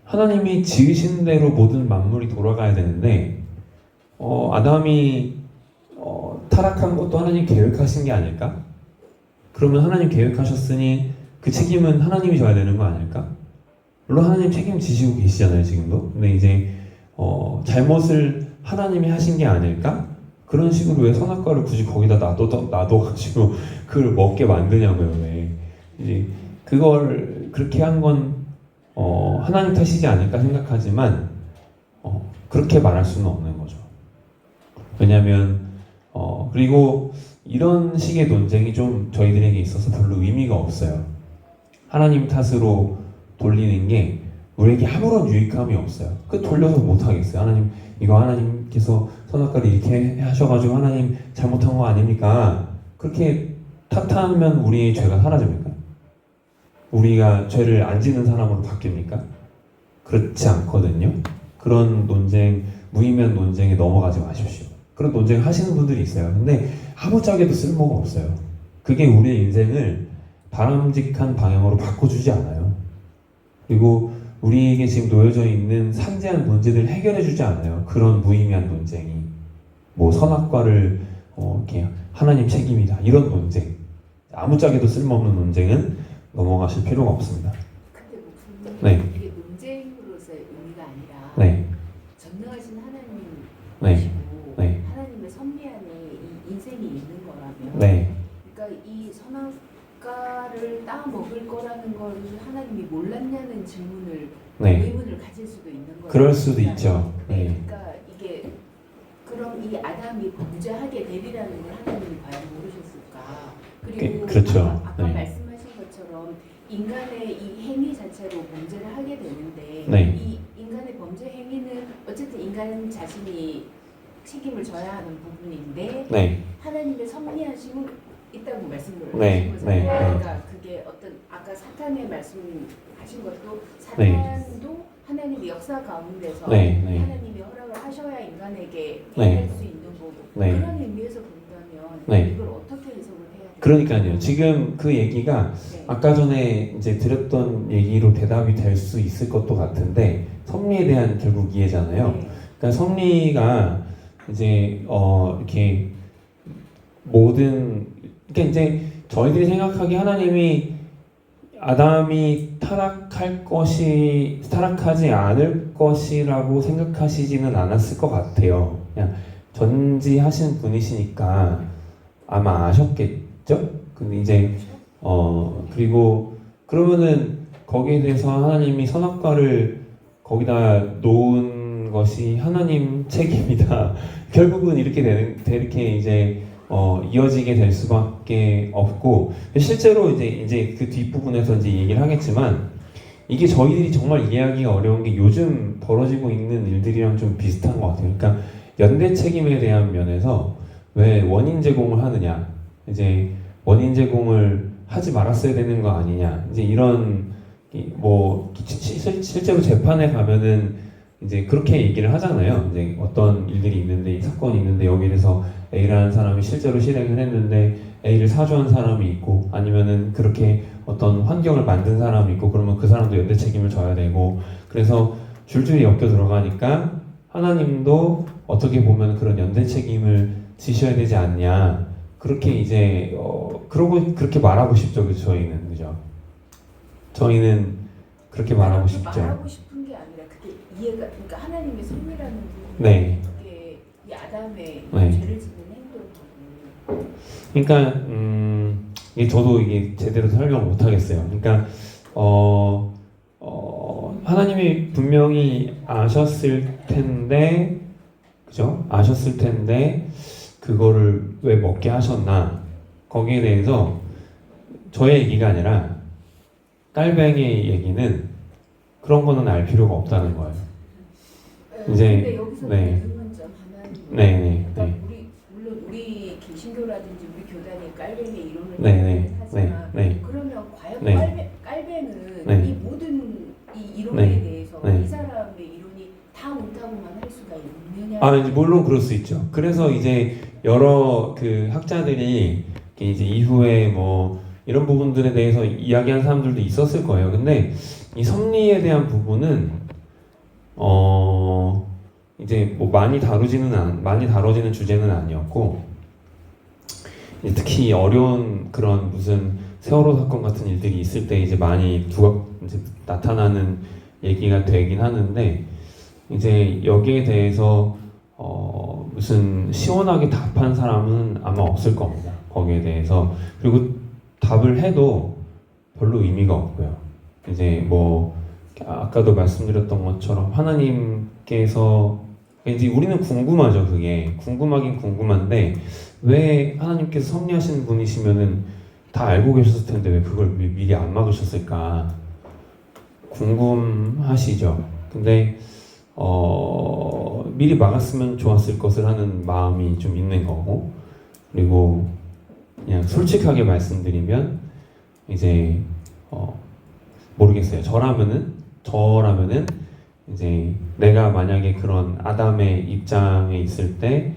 하나님이 지으신 대로 모든 만물이 돌아가야 되는데 아담이 타락한 것도 하나님 계획하신 게 아닐까? 그러면 하나님 계획하셨으니 그 책임은 하나님이 져야 되는 거 아닐까? 물론 하나님 책임지시고 계시잖아요, 지금도. 근데 이제 잘못을 하나님이 하신 게 아닐까? 그런 식으로 왜 선악과를 굳이 거기다 놔둬가지고 그걸 먹게 만드냐고요, 왜. 이제 그걸 그렇게 한 건 하나님 탓이지 않을까 생각하지만 그렇게 말할 수는 없는 거죠. 왜냐하면 그리고 이런 식의 논쟁이 좀 저희들에게 있어서 별로 의미가 없어요. 하나님 탓으로 돌리는 게 우리에게 아무런 유익함이 없어요. 그 돌려서 못 하겠어요. 하나님, 이거 하나님께서 선악과를 이렇게 하셔가지고 하나님 잘못한 거 아닙니까? 그렇게 탓하면 우리의 죄가 사라집니까? 우리가 죄를 안 짓는 사람으로 바뀝니까? 그렇지 않거든요. 그런 논쟁, 무의미한 논쟁에 넘어가지 마십시오. 그런 논쟁 하시는 분들이 있어요. 근데 아무짝에도 쓸모가 없어요. 그게 우리의 인생을 바람직한 방향으로 바꿔주지 않아요. 그리고 우리에게 지금 놓여져 있는 상세한 문제들을 해결해주지 않아요. 그런 무의미한 논쟁이. 뭐 선악과를 이렇게 하나님 책임이다. 이런 논쟁. 아무짝에도 쓸모없는 논쟁은 넘어가실 필요가 없습니다. 근데 목사님, 네. 이게 논쟁으로서의 의미가 아니라 네. 전능하신 하나님이시고 네. 네. 하나님의 섭리 안에 이 인생이 있는 거라면 네. 그러니까 이 선악과를 따 먹을 거라는 걸 하나님이 몰랐냐는 질문을 네. 의문을 가질 수도 있는 거예요. 그럴 수도 있죠. 네. 그러니까 이게 그럼 이 아담이 범죄하게 되리라는 걸 하나님이 과연 모르셨을까? 그리고 그렇죠. 아까 네. 말씀하신 것처럼 인간의 이 행위 자체로 범죄를 하게 되는데 네. 이 인간의 범죄 행위는 어쨌든 인간 자신이 책임을 져야 하는 부분인데 네. 하나님의 섭리하심은 있다고 말씀을 네. 하신 거잖아요. 네. 그러니까 그게 어떤 아까 사탄의 말씀하신 것도 네. 사탄도 하나님의 역사 가운데서 네. 네. 하나님이 허락을 하셔야 인간에게 네. 해낼 수 있는 거고 네. 그런 의미에서 본다면 네. 이걸 어떻게 해석을 해야 돼요? 그러니까요. 지금 그 얘기가 네. 아까 전에 이제 드렸던 얘기로 대답이 될 수 있을 것도 같은데 섭리에 대한 결국 이해잖아요. 네. 그러니까 섭리가 이제 이렇게 모든, 그러니까 이제 저희들이 생각하기에 하나님이 아담이 타락하지 않을 것이라고 생각하시지는 않았을 것 같아요. 그냥 전지하신 분이시니까 아마 아셨겠죠? 근데 이제 그리고 그러면은 거기에 대해서 하나님이 선악과를 거기다 놓은 것이 하나님 책임이다. 결국은 이렇게 이제 이어지게 될 수밖에 없고, 실제로 이제 그 뒷부분에서 이제 얘기를 하겠지만, 이게 저희들이 정말 이해하기가 어려운 게 요즘 벌어지고 있는 일들이랑 좀 비슷한 것 같아요. 그러니까 연대 책임에 대한 면에서 왜 원인 제공을 하느냐, 이제 원인 제공을 하지 말았어야 되는 거 아니냐, 이제 이런 뭐 실제로 재판에 가면은 이제 그렇게 얘기를 하잖아요. 이제 어떤 일들이 있는데, 이 사건이 있는데 여기에 대해서 A라는 사람이 실제로 실행을 했는데 A를 사주한 사람이 있고, 아니면은 그렇게 어떤 환경을 만든 사람이 있고, 그러면 그 사람도 연대 책임을 져야 되고, 그래서 줄줄이 엮여 들어가니까 하나님도 어떻게 보면 그런 연대 책임을 지셔야 되지 않냐, 그렇게 이제 그러고 그렇게 말하고 싶죠, 그 저희는, 그죠? 저희는 그렇게 말하고 싶죠. 말하고 싶은 게 아니라 그게 이해가, 그러니까 하나님의 섭리라는 부분이 네. 그게 이 아담의 네. 죄를 짓는 행동이고. 그러니까 이게 저도 이게 제대로 설명을 못 하겠어요. 그러니까 하나님이 분명히 아셨을 텐데, 그죠? 아셨을 텐데 그거를 왜 먹게 하셨나? 거기에 대해서 저의 얘기가 아니라 깔뱅이의 얘기는 그런 거는 알 필요가 없다는 거예요. 이제 근데 여기서 네. 궁금한 점 하나 있는데, 네. 그러니까 물론 우리 개신교라든지 우리 교단이 깔뱅이 이론을 네. 하지만 네. 그러면 과연 네. 깔뱅은 네. 이 모든 이 이론에 네. 대해서 네. 이 사람의 이론이 다 옳다고만 할 수가 있느냐? 이제 물론 그럴 수 있죠. 그래서 이제 여러 그 학자들이 이제 이후에 뭐 이런 부분들에 대해서 이야기한 사람들도 있었을 거예요. 근데 이 섭리에 대한 부분은 이제 뭐 많이 다뤄지는 주제는 아니었고, 이제 특히 어려운 그런 무슨 세월호 사건 같은 일들이 있을 때 이제 많이 이제 나타나는 얘기가 되긴 하는데, 이제 여기에 대해서 무슨 시원하게 답한 사람은 아마 없을 겁니다. 거기에 대해서. 그리고 답을 해도 별로 의미가 없고요. 이제 뭐 아까도 말씀드렸던 것처럼 하나님께서 이제 우리는 궁금하죠. 그게 궁금하긴 궁금한데 왜 하나님께서 섭리하시는 분이시면은 다 알고 계셨을 텐데 왜 그걸 미리 안 막으셨을까 궁금하시죠. 근데 미리 막았으면 좋았을 것을 하는 마음이 좀 있는 거고, 그리고 그냥 솔직하게 말씀드리면 이제 모르겠어요. 저라면은 이제 내가 만약에 그런 아담의 입장에 있을 때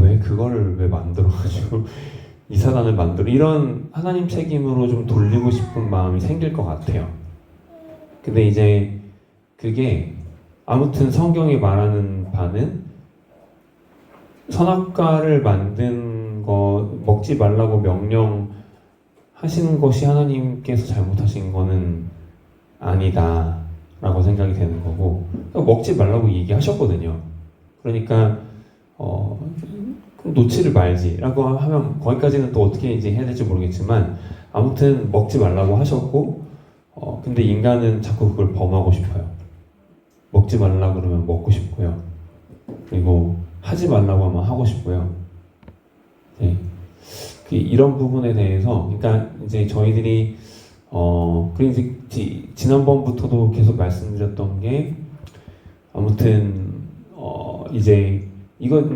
왜 그거를 왜 만들어가지고 이 사단을 이런 하나님 책임으로 좀 돌리고 싶은 마음이 생길 것 같아요. 근데 이제 그게 아무튼 성경이 말하는 바는 선악과를 만든 거 먹지 말라고 명령하시는 것이 하나님께서 잘못하신 거는 아니다 라고 생각이 되는 거고, 먹지 말라고 얘기하셨거든요. 그러니까 그럼 놓지를 말지 라고 하면 거기까지는 또 어떻게 이제 해야 될지 모르겠지만 아무튼 먹지 말라고 하셨고, 근데 인간은 자꾸 그걸 범하고 싶어요. 먹지 말라 그러면 먹고 싶고요. 그리고 하지 말라고 하면 하고 싶고요. 네. 이런 부분에 대해서, 그러니까 이제 저희들이 그리고 이제 지난번부터도 계속 말씀드렸던 게 아무튼 이제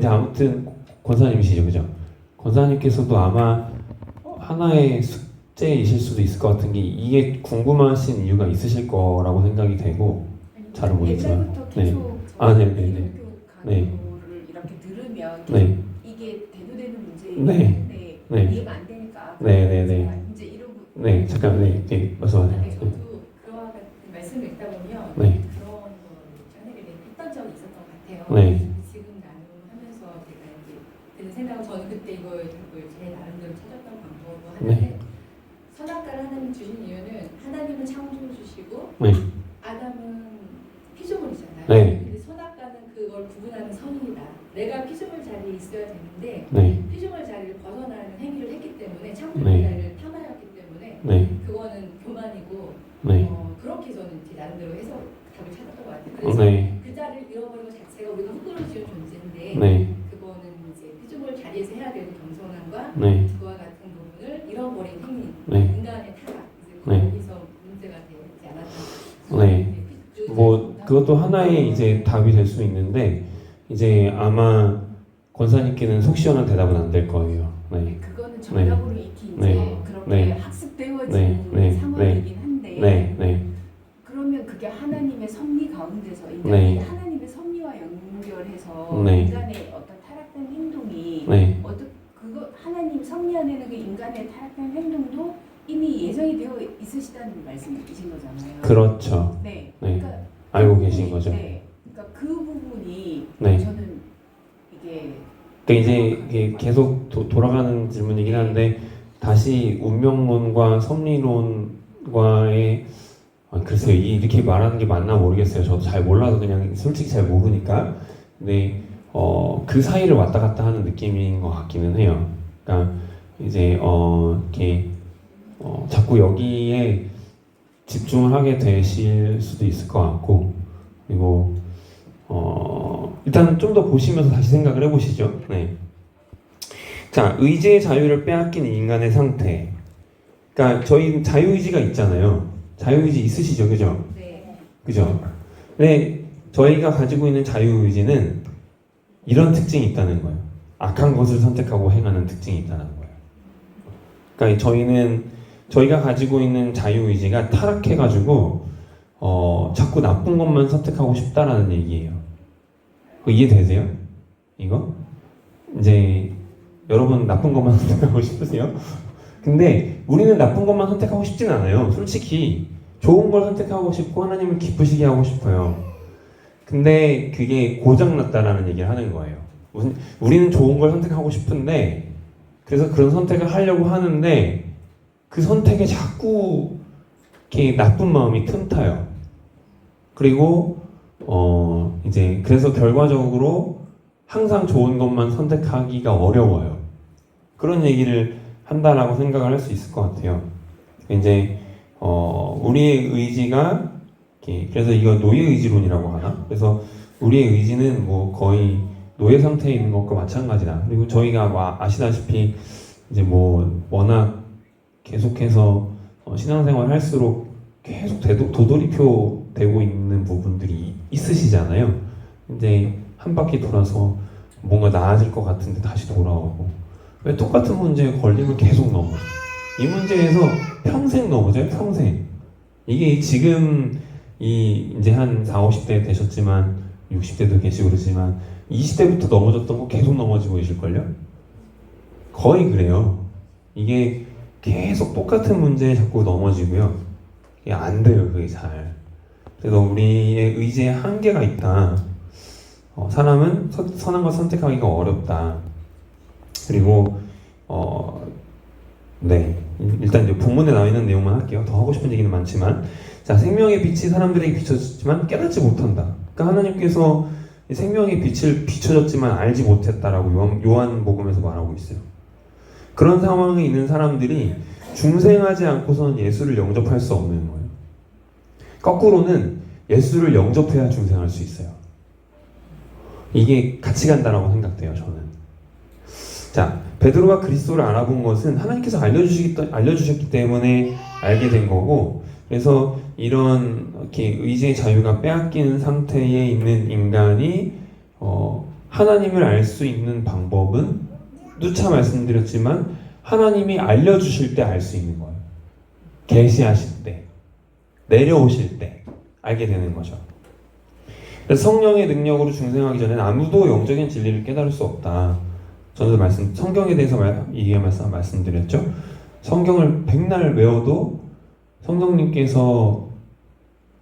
아무튼 권사님이시죠, 그죠? 권사님께서도 아마 하나의 숙제이실 수도 있을 것 같은 게 이게 궁금하신 이유가 있으실 거라고 생각이 되고, 잘은 모르겠지만. 옛날부터 계속 네네네. 네. 강의를 이렇게 들으면 네. 이게 대두되는 문제인데 네. 이해가 안 되니까 네네네. 이제 이러고 네, 잠깐, 네, 말씀하세요. 네, 저도 그와 같은 말씀을 읽다 보면 네. 그런 걸 전에게 했던 적이 있었던 것 같아요. 네. 지금 나눔하면서 제가 이제 드는 생각은 저는 그때 이걸 제 나름대로 찾았던 방법으로 하는데 선악과를 하나님 주신 이유는 하나님은 창조를 주시고 네. 아담은 피조물이잖아요. 네. 근데 선악과는 그걸 구분하는 선이다. 내가 피조물 자리에 있어야 되는데 네. 피조물 자리를 벗어나는 행위를 했기 때문에 창조물 네. 자리를 탐하였기 때문에 네. 그거는 교만이고 네. 그렇게 저는 제 나름대로 해서 답을 찾았던 것 같아요. 그래서 네. 그 자리를 잃어버린 것 자체가 우리가 흙으로 지은 존재인데 네. 그거는 이제 피조물 자리에서 해야 되는 겸손함과 네. 그와 같은 부분을 잃어버린 행위, 네. 인간의 타락, 이제 네. 거기서 문제가 되지 않았나. 네. 뭐 그것도 하나의 이제 답이 될 수 있는데 이제 아마 권사님께는 속 시원한 대답은 안 될 거예요. 네. 그거는 정답으로 익히 이제 네. 그렇게 네. 학습되어지는 네. 상황이긴 한데 네. 네. 그러면 그게 하나님의 섭리 가운데서 네. 하나님의 섭리와 연결해서 네. 인간의 어떤 타락된 행동이 네. 그거 하나님 섭리 안에는 그 인간의 타락된 행동도 이미 예정이 되어 있으시다는 말씀이신 거잖아요. 그렇죠. 네. 네. 그러니까 알고 계신 거죠. 네. 그러니까 그 부분이 네. 저는 이게 그러니까 이제 이게 계속 돌아가는 질문이긴 한데 다시 운명론과 섭리론과의 글쎄요, 이렇게 말하는 게 맞나 모르겠어요. 저도 잘 몰라서 그냥 솔직히 잘 모르니까. 근데 그 사이를 왔다 갔다 하는 느낌인 것 같기는 해요. 그러니까 이제 이렇게 자꾸 여기에 집중을 하게 되실 수도 있을 것 같고, 그리고 일단 좀 더 보시면서 다시 생각을 해보시죠. 네. 자, 의지의 자유를 빼앗긴 인간의 상태. 그러니까 저희 자유의지가 있잖아요. 자유의지 있으시죠, 그죠? 네. 그죠? 근데 저희가 가지고 있는 자유의지는 이런 특징이 있다는 거예요. 악한 것을 선택하고 행하는 특징이 있다는 거예요. 그러니까 저희가 가지고 있는 자유의지가 타락해가지고 자꾸 나쁜 것만 선택하고 싶다라는 얘기예요. 그거 이해되세요? 이거? 이제 여러분 나쁜 것만 선택하고 싶으세요? 근데 우리는 나쁜 것만 선택하고 싶진 않아요. 솔직히 좋은 걸 선택하고 싶고 하나님을 기쁘시게 하고 싶어요. 근데 그게 고장났다라는 얘기를 하는 거예요. 우리는 좋은 걸 선택하고 싶은데 그래서 그런 선택을 하려고 하는데 그 선택에 자꾸 이렇게 나쁜 마음이 틈타요. 그리고 이제 그래서 결과적으로 항상 좋은 것만 선택하기가 어려워요. 그런 얘기를 한다라고 생각을 할 수 있을 것 같아요. 이제 우리의 의지가 그래서 이거 노예 의지론이라고 하나? 그래서 우리의 의지는 뭐 거의 노예 상태에 있는 것과 마찬가지다. 그리고 저희가 아시다시피 이제 뭐 워낙 계속해서 신앙생활 할수록 계속 도돌이표 되고 있는 부분들이 있으시잖아요. 이제 한 바퀴 돌아서 뭔가 나아질 것 같은데 다시 돌아오고 왜 똑같은 문제에 걸리면 계속 넘어져. 이 문제에서 평생 넘어져요. 평생. 이게 지금 이제 한 40, 50대 되셨지만 60대도 계시고 그러지만 20대부터 넘어졌던 거 계속 넘어지고 계실걸요? 거의 그래요. 이게 계속 똑같은 문제에 자꾸 넘어지고요. 이게 안 돼요, 그게 잘. 그래서 우리의 의지에 한계가 있다. 사람은 선한 걸 선택하기가 어렵다. 그리고 네, 일단 이제 본문에 나와 있는 내용만 할게요. 더 하고 싶은 얘기는 많지만, 자, 생명의 빛이 사람들에게 비춰졌지만 깨닫지 못한다. 그러니까 하나님께서 생명의 빛을 비춰졌지만 알지 못했다라고 요한복음에서 말하고 있어요. 그런 상황에 있는 사람들이 중생하지 않고서는 예수를 영접할 수 없는 거예요. 거꾸로는 예수를 영접해야 중생할 수 있어요. 이게 같이 간다라고 생각돼요, 저는. 자, 베드로가 그리스도를 알아본 것은 하나님께서 알려주셨기 때문에 알게 된 거고, 그래서 이런 이렇게 의지의 자유가 빼앗기는 상태에 있는 인간이 하나님을 알 수 있는 방법은 누차 말씀드렸지만 하나님이 알려주실 때 알 수 있는 거예요. 계시하실 때, 내려오실 때 알게 되는 거죠. 그래서 성령의 능력으로 중생하기 전에는 아무도 영적인 진리를 깨달을 수 없다. 저도 성경에 대해서 말씀드렸죠. 성경을 백날 외워도 성령님께서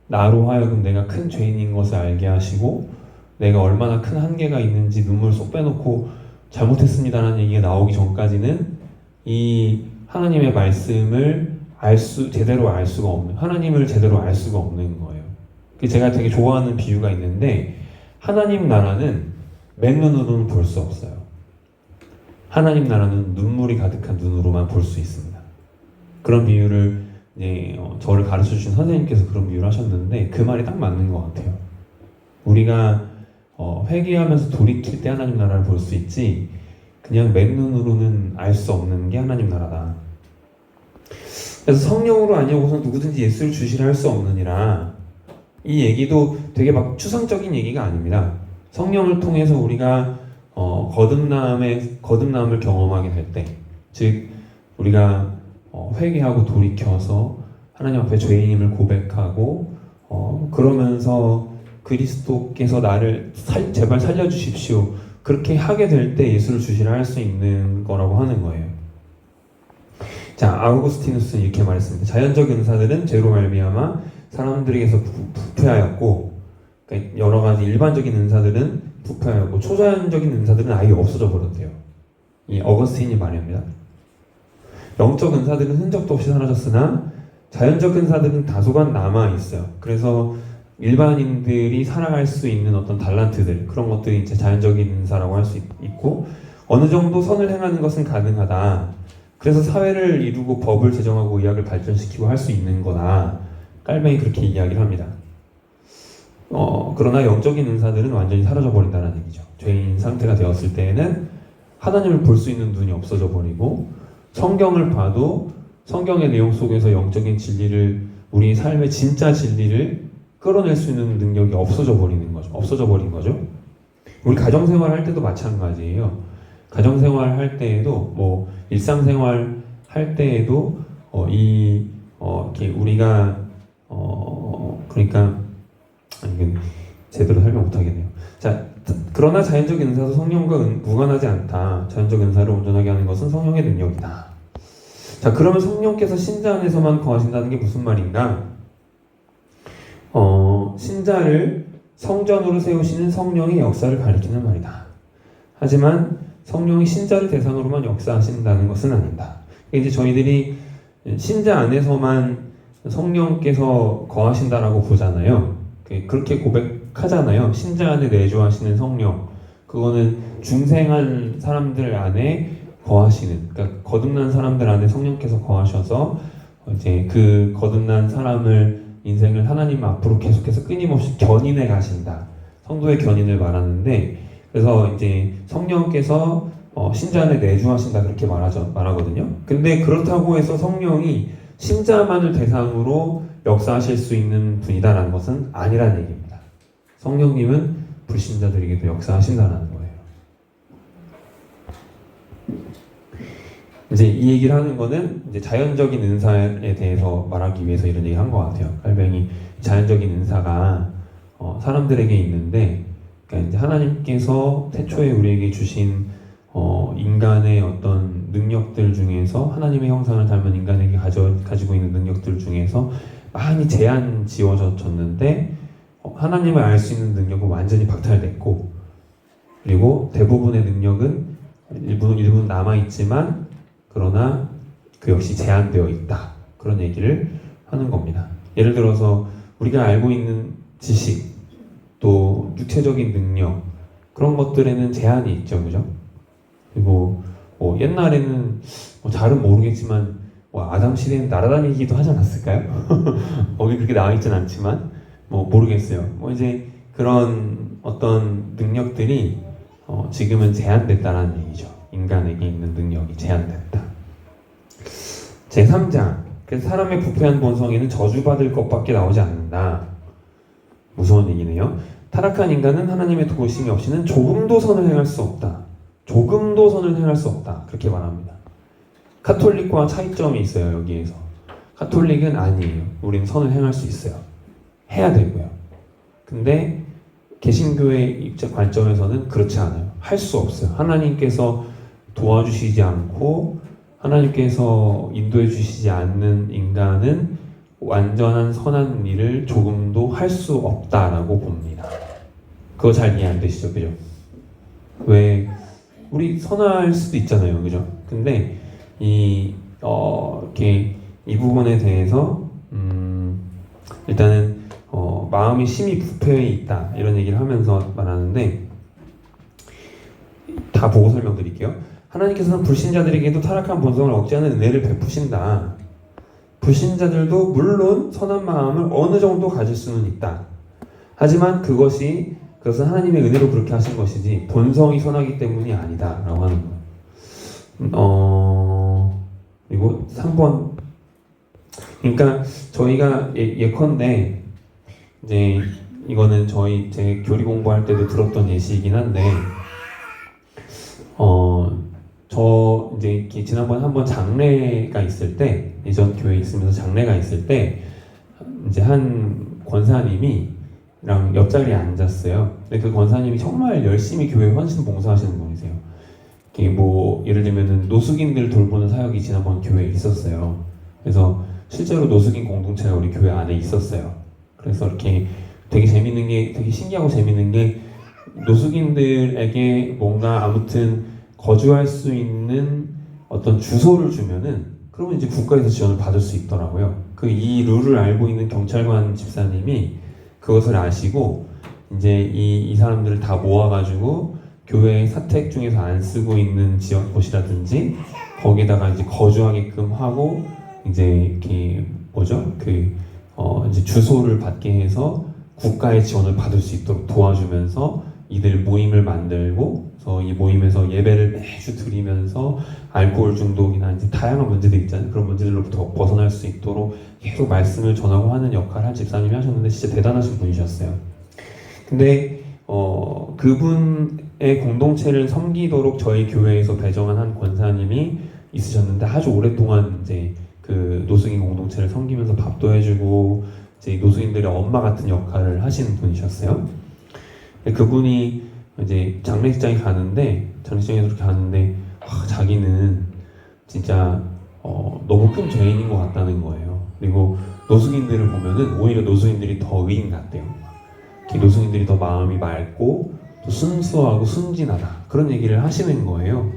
나로 하여금 내가 큰 죄인인 것을 알게 하시고 내가 얼마나 큰 한계가 있는지 눈물 쏙 빼놓고 잘못했습니다라는 얘기가 나오기 전까지는 이 하나님의 말씀을 제대로 알 수가 없는, 하나님을 제대로 알 수가 없는 거예요. 제가 되게 좋아하는 비유가 있는데, 하나님 나라는 맨눈으로는 볼 수 없어요. 하나님 나라는 눈물이 가득한 눈으로만 볼 수 있습니다. 그런 비유를 이제 저를 가르쳐 주신 선생님께서 그런 비유를 하셨는데 그 말이 딱 맞는 것 같아요. 우리가 회개하면서 돌이킬 때 하나님 나라를 볼 수 있지 그냥 맨눈으로는 알 수 없는 게 하나님 나라다. 그래서 성령으로 아니고서 누구든지 예수를 주시라 할 수 없느니라. 이 얘기도 되게 막 추상적인 얘기가 아닙니다. 성령을 통해서 우리가 거듭남을 경험하게 될 때, 즉 우리가 회개하고 돌이켜서 하나님 앞에 죄인임을 고백하고 그러면서 그리스도께서 나를 제발 살려주십시오. 그렇게 하게 될 때 예수를 주시라 할 수 있는 거라고 하는 거예요. 자, 아우구스티누스는 이렇게 말했습니다. 자연적 은사들은 죄로 말미암아 사람들에게서 부패하였고, 그러니까 여러 가지 일반적인 은사들은 부패하였고 초자연적인 은사들은 아예 없어져 버렸대요. 이 어거스틴이 말입니다. 영적 은사들은 흔적도 없이 사라졌으나 자연적 은사들은 다소간 남아 있어요. 그래서 일반인들이 살아갈 수 있는 어떤 달란트들, 그런 것들이 이제 자연적인 은사라고 할 수 있고, 어느 정도 선을 행하는 것은 가능하다. 그래서 사회를 이루고 법을 제정하고 의학을 발전시키고 할 수 있는 거다. 깔뱅이 그렇게 이야기를 합니다. 그러나 영적인 은사들은 완전히 사라져 버린다는 얘기죠. 죄인 상태가 되었을 때에는 하나님을 볼 수 있는 눈이 없어져 버리고 성경을 봐도 성경의 내용 속에서 영적인 진리를 우리 삶의 진짜 진리를 끌어낼 수 있는 능력이 없어져 버린 거죠. 우리 가정생활 할 때도 마찬가지예요. 가정생활 할 때에도 뭐 일상생활 할 때에도 이렇게 우리가 그러니까 이건 제대로 설명 못하겠네요. 자, 그러나 자연적인 은사도 성령과 무관하지 않다. 자연적 은사를 온전하게 하는 것은 성령의 능력이다. 자, 그러면 성령께서 신자 안에서만 거하신다는 게 무슨 말인가? 신자를 성전으로 세우시는 성령의 역사를 가리키는 말이다. 하지만 성령이 신자를 대상으로만 역사하신다는 것은 아니다. 이제 저희들이 신자 안에서만 성령께서 거하신다라고 보잖아요. 그렇게 고백하잖아요. 신자 안에 내주하시는 성령. 그거는 중생한 사람들 안에 거하시는, 그러니까 거듭난 사람들 안에 성령께서 거하셔서 이제 그 거듭난 사람을 인생을 하나님 앞으로 계속해서 끊임없이 견인해 가신다. 성도의 견인을 말하는데, 그래서 이제 성령께서 신자 안에 내주하신다 그렇게 말하거든요. 근데 그렇다고 해서 성령이 신자만을 대상으로 역사하실 수 있는 분이다라는 것은 아니라는 얘기입니다. 성령님은 불신자들에게도 역사하신다는 거예요. 이제 이 얘기를 하는 거는 이제 자연적인 은사에 대해서 말하기 위해서 이런 얘기 한 것 같아요. 깔뱅이 자연적인 은사가 사람들에게 있는데, 그러니까 이제 하나님께서 태초에 우리에게 주신 인간의 어떤 능력들 중에서 하나님의 형상을 닮은 인간에게 가지고 있는 능력들 중에서 많이 제한 지어졌는데 하나님을 알 수 있는 능력은 완전히 박탈됐고, 그리고 대부분의 능력은 일부는 남아있지만 그러나 그 역시 제한되어 있다. 그런 얘기를 하는 겁니다. 예를 들어서 우리가 알고 있는 지식, 또 육체적인 능력, 그런 것들에는 제한이 있죠. 그죠? 그리고 뭐 옛날에는 잘은 모르겠지만 아담 시대에는 날아다니기도 하지 않았을까요? 거기 그렇게 나와 있진 않지만 모르겠어요. 이제 그런 어떤 능력들이 지금은 제한됐다라는 얘기죠. 인간에게 있는 능력이 제한됐다. 제3장, 그래서 사람의 부패한 본성에는 저주받을 것밖에 나오지 않는다. 무서운 얘기네요. 타락한 인간은 하나님의 도우심이 없이는 조금도 선을 행할 수 없다. 조금도 선을 행할 수 없다. 그렇게 말합니다. 카톨릭과 차이점이 있어요. 여기에서 카톨릭은 아니에요. 우린 선을 행할 수 있어요. 해야 되고요. 근데 개신교의 입장 관점에서는 그렇지 않아요. 할 수 없어요. 하나님께서 도와주시지 않고 하나님께서 인도해 주시지 않는 인간은 완전한 선한 일을 조금도 할 수 없다라고 봅니다. 그거 잘 이해 안 되시죠? 그죠? 왜 우리 선할 수도 있잖아요. 그죠? 근데 이렇게 이 부분에 대해서 일단은 마음이 심히 부패해 있다 이런 얘기를 하면서 말하는데, 다 보고 설명드릴게요. 하나님께서는 불신자들에게도 타락한 본성을 억제하는 은혜를 베푸신다. 불신자들도 물론 선한 마음을 어느 정도 가질 수는 있다. 하지만 그것은 하나님의 은혜로 그렇게 하신 것이지 본성이 선하기 때문이 아니다 라고 하는 거예요. 그리고 3번, 그러니까 저희가 예컨대 이제 이거는 제 교리 공부할 때도 들었던 예시이긴 한데, 저 이제 지난번에 한번 장례가 있을 때, 예전 교회에 있으면서 장례가 있을 때 이제 한 권사님이랑 옆자리에 앉았어요. 근데 그 권사님이 정말 열심히 교회 헌신 봉사하시는 분이세요. 예를 들면은 노숙인들 돌보는 사역이 지난번 교회에 있었어요. 그래서 실제로 노숙인 공동체가 우리 교회 안에 있었어요. 그래서 이렇게 되게 신기하고 재밌는 게, 노숙인들에게 뭔가 아무튼 거주할 수 있는 어떤 주소를 주면은 그러면 이제 국가에서 지원을 받을 수 있더라고요. 이 룰을 알고 있는 경찰관 집사님이 그것을 아시고 이제 이 사람들을 다 모아가지고 교회 사택 중에서 안 쓰고 있는 지역 곳이라든지 거기다가 이제 거주하게끔 하고 이제 이렇게 뭐죠? 이제 주소를 받게 해서 국가의 지원을 받을 수 있도록 도와주면서 이들 모임을 만들고, 그래서 이 모임에서 예배를 매주 드리면서 알코올 중독이나 이제 다양한 문제들 있잖아요. 그런 문제들로부터 벗어날 수 있도록 계속 말씀을 전하고 하는 역할을 한 집사님이 하셨는데 진짜 대단하신 분이셨어요. 근데 그분의 공동체를 섬기도록 저희 교회에서 배정한 한 권사님이 있으셨는데 아주 오랫동안 이제 그 노숙인 공동체를 섬기면서 밥도 해주고 이제 노숙인들의 엄마 같은 역할을 하시는 분이셨어요. 그분이 이제 장례식장에 가는데 장례식장에 그렇게 가는데 자기는 진짜 너무 큰 죄인인 것 같다는 거예요. 그리고 노숙인들을 보면은 오히려 노숙인들이 더 의인 같대요. 노숙인들이 더 마음이 맑고 또 순수하고 순진하다 그런 얘기를 하시는 거예요.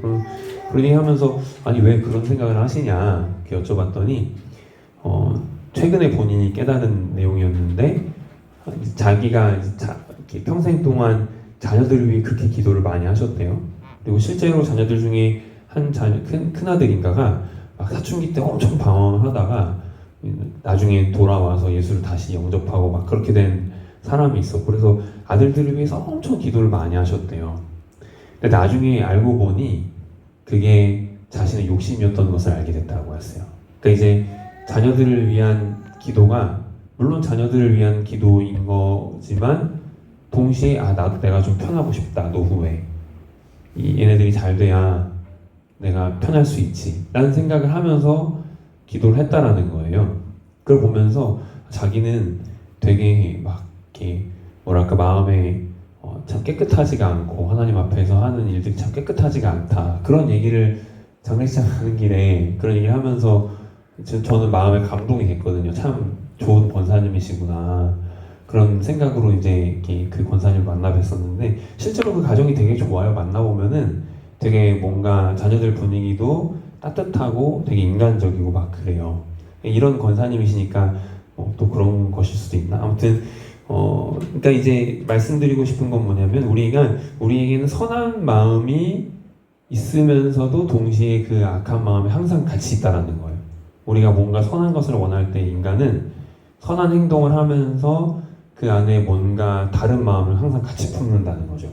그런 얘기 하면서 아니 왜 그런 생각을 하시냐 이렇게 여쭤봤더니 최근에 본인이 깨달은 내용이었는데 자기가 이렇게 평생 동안 자녀들을 위해 그렇게 기도를 많이 하셨대요. 그리고 실제로 자녀들 중에 한 큰아들인가가 막 사춘기 때 엄청 방황하다가 나중에 돌아와서 예수를 다시 영접하고 막 그렇게 된 사람이 있었고, 그래서 아들들을 위해서 엄청 기도를 많이 하셨대요. 근데 나중에 알고 보니 그게 자신의 욕심이었던 것을 알게 됐다고 했어요. 그러니까 이제 자녀들을 위한 기도가 물론 자녀들을 위한 기도인 거지만 동시에 나도 내가 좀 편하고 싶다 노후에 얘네들이 잘 돼야 내가 편할 수 있지 라는 생각을 하면서 기도를 했다라는 거예요. 그걸 보면서 자기는 되게 막 이렇게 뭐랄까 마음에 참 깨끗하지가 않고 하나님 앞에서 하는 일들이 참 깨끗하지가 않다 그런 얘기를 장례식장 가는 길에 그런 얘기를 하면서 저는 마음에 감동이 됐거든요. 참 좋은 권사님이시구나 그런 생각으로 이제 그 권사님을 만나 뵀었는데 실제로 그 가정이 되게 좋아요. 만나보면은 되게 뭔가 자녀들 분위기도 따뜻하고 되게 인간적이고 막 그래요. 이런 권사님이시니까 또 그런 것일 수도 있나? 아무튼 그러니까 이제 말씀드리고 싶은 건 뭐냐면 우리에게는 선한 마음이 있으면서도 동시에 그 악한 마음이 항상 같이 있다라는 거예요. 우리가 뭔가 선한 것을 원할 때 인간은 선한 행동을 하면서 그 안에 뭔가 다른 마음을 항상 같이 품는다는 거죠.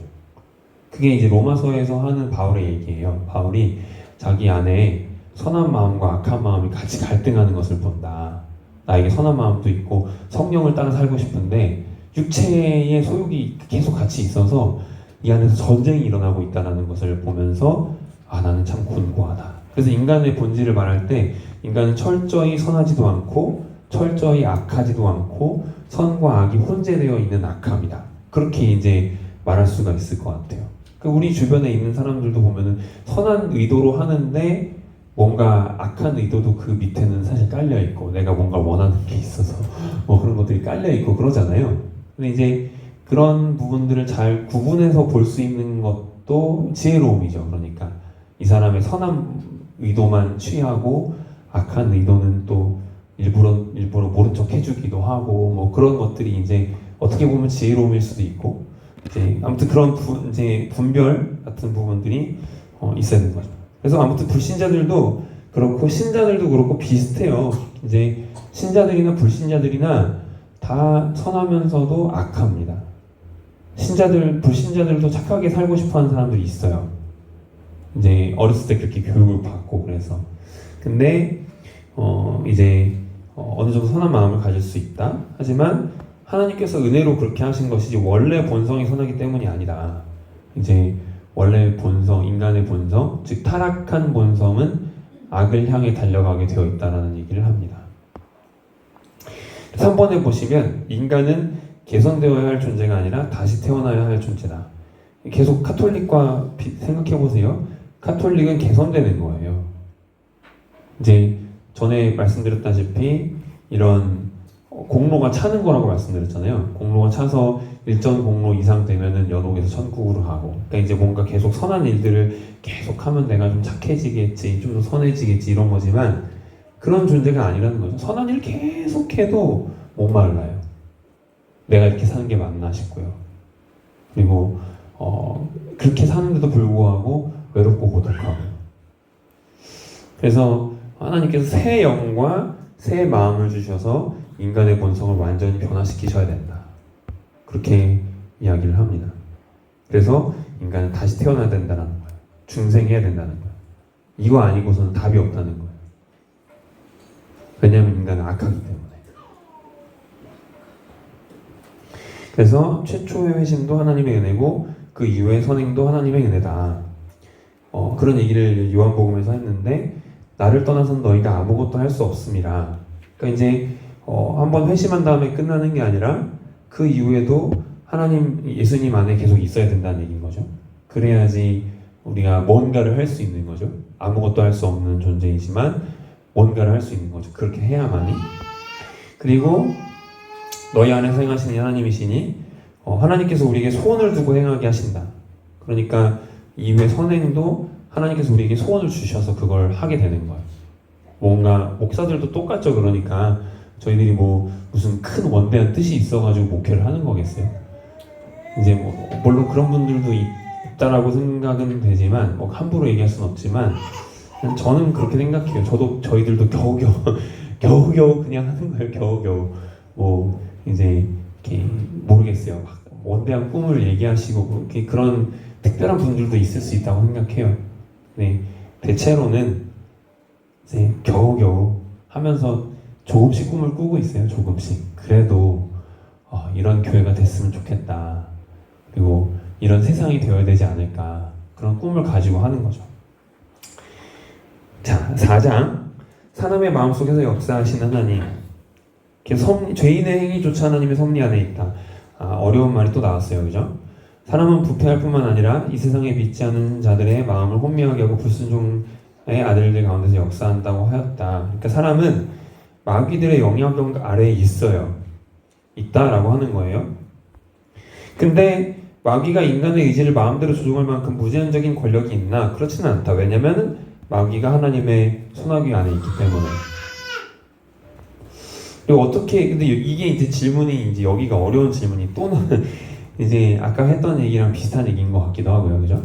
그게 이제 로마서에서 하는 바울의 얘기예요. 바울이 자기 안에 선한 마음과 악한 마음이 같이 갈등하는 것을 본다. 나에게 선한 마음도 있고 성령을 따라 살고 싶은데 육체의 소욕이 계속 같이 있어서 이 안에서 전쟁이 일어나고 있다는 것을 보면서 나는 참 곤고하다. 그래서 인간의 본질을 말할 때 인간은 철저히 선하지도 않고 철저히 악하지도 않고 선과 악이 혼재되어 있는 악함이다. 그렇게 이제 말할 수가 있을 것 같아요. 우리 주변에 있는 사람들도 보면은 선한 의도로 하는데 뭔가 악한 의도도 그 밑에는 사실 깔려 있고 내가 뭔가 원하는 게 있어서 그런 것들이 깔려 있고 그러잖아요. 근데 이제 그런 부분들을 잘 구분해서 볼 수 있는 것도 지혜로움이죠. 그러니까 이 사람의 선한 의도만 취하고 악한 의도는 또 일부러 모른 척 해주기도 하고 그런 것들이 이제 어떻게 보면 지혜로움일 수도 있고 이제 아무튼 그런 이제 분별 같은 부분들이 있어야 되는 거죠. 그래서 아무튼 불신자들도 그렇고 신자들도 그렇고 비슷해요. 이제 신자들이나 불신자들이나 다 선하면서도 악합니다. 불신자들도 착하게 살고 싶어하는 사람들이 있어요. 이제 어렸을 때 그렇게 교육을 받고 그래서 근데 이제 어느 정도 선한 마음을 가질 수 있다. 하지만 하나님께서 은혜로 그렇게 하신 것이지 원래 본성이 선하기 때문이 아니다. 이제 원래 본성, 인간의 본성, 즉 타락한 본성은 악을 향해 달려가게 되어 있다는 얘기를 합니다. 3번에 보시면 인간은 개선되어야 할 존재가 아니라 다시 태어나야 할 존재다. 계속 카톨릭과 생각해보세요. 카톨릭은 개선되는 거예요. 이제 전에 말씀드렸다시피 이런 공로가 차는 거라고 말씀드렸잖아요. 공로가 차서 일정 공로 이상 되면은 연옥에서 천국으로 가고, 그러니까 이제 뭔가 계속 선한 일들을 계속하면 내가 좀 착해지겠지, 좀 더 선해지겠지 이런 거지만 그런 존재가 아니라는 거죠. 선한 일 계속해도 못 말라요. 내가 이렇게 사는 게 맞나 싶고요. 그리고 그렇게 사는데도 불구하고 외롭고 고독하고 그래서 하나님께서 새 영과 새 마음을 주셔서 인간의 본성을 완전히 변화시키셔야 된다. 그렇게 이야기를 합니다. 그래서 인간은 다시 태어나야 된다는 거예요. 중생해야 된다는 거예요. 이거 아니고서는 답이 없다는 거예요. 왜냐하면 인간은 악하기 때문에. 그래서 최초의 회심도 하나님의 은혜고 그 이후의 선행도 하나님의 은혜다. 그런 얘기를 요한복음에서 했는데 나를 떠나서는 너희가 아무것도 할 수 없음이라. 그러니까 이제 한번 회심한 다음에 끝나는 게 아니라 그 이후에도 하나님, 예수님 안에 계속 있어야 된다는 얘기인 거죠. 그래야지 우리가 뭔가를 할 수 있는 거죠. 아무것도 할 수 없는 존재이지만 뭔가를 할 수 있는 거죠. 그렇게 해야만이. 그리고 너희 안에서 행하시는 하나님이시니 하나님께서 우리에게 소원을 두고 행하게 하신다. 그러니까 이후의 선행도 하나님께서 우리에게 소원을 주셔서 그걸 하게 되는 거예요. 뭔가 목사들도 똑같죠. 그러니까 저희들이 뭐 무슨 큰 원대한 뜻이 있어가지고 목회를 하는 거겠어요. 이제 뭐 물론 그런 분들도 있다라고 생각은 되지만 뭐 함부로 얘기할 수는 없지만 저는 그렇게 생각해요. 저희들도 겨우겨우 그냥 하는 거예요. 겨우겨우 뭐 이제 이렇게 모르겠어요. 막 원대한 꿈을 얘기하시고 그런 특별한 분들도 있을 수 있다고 생각해요. 네, 대체로는 이제 겨우겨우 하면서 조금씩 꿈을 꾸고 있어요. 조금씩. 그래도 이런 교회가 됐으면 좋겠다. 그리고 이런 세상이 되어야 되지 않을까. 그런 꿈을 가지고 하는 거죠. 자, 4장. 사람의 마음속에서 역사하시는 하나님. 죄인의 행위조차 하나님의 섭리 안에 있다. 어려운 말이 또 나왔어요. 그죠? 사람은 부패할 뿐만 아니라 이 세상에 믿지 않은 자들의 마음을 혼미하게 하고 불순종의 아들들 가운데서 역사한다고 하였다. 그러니까 사람은 마귀들의 영향력 아래에 있다라고 하는 거예요. 근데 마귀가 인간의 의지를 마음대로 조종할 만큼 무제한적인 권력이 있나? 그렇지는 않다. 왜냐면 마귀가 하나님의 손아귀 안에 있기 때문에. 그리고 어떻게, 근데 이게 이제 질문이, 이제 여기가 어려운 질문이 또는 이제 아까 했던 얘기랑 비슷한 얘기인 것 같기도 하고요. 그죠?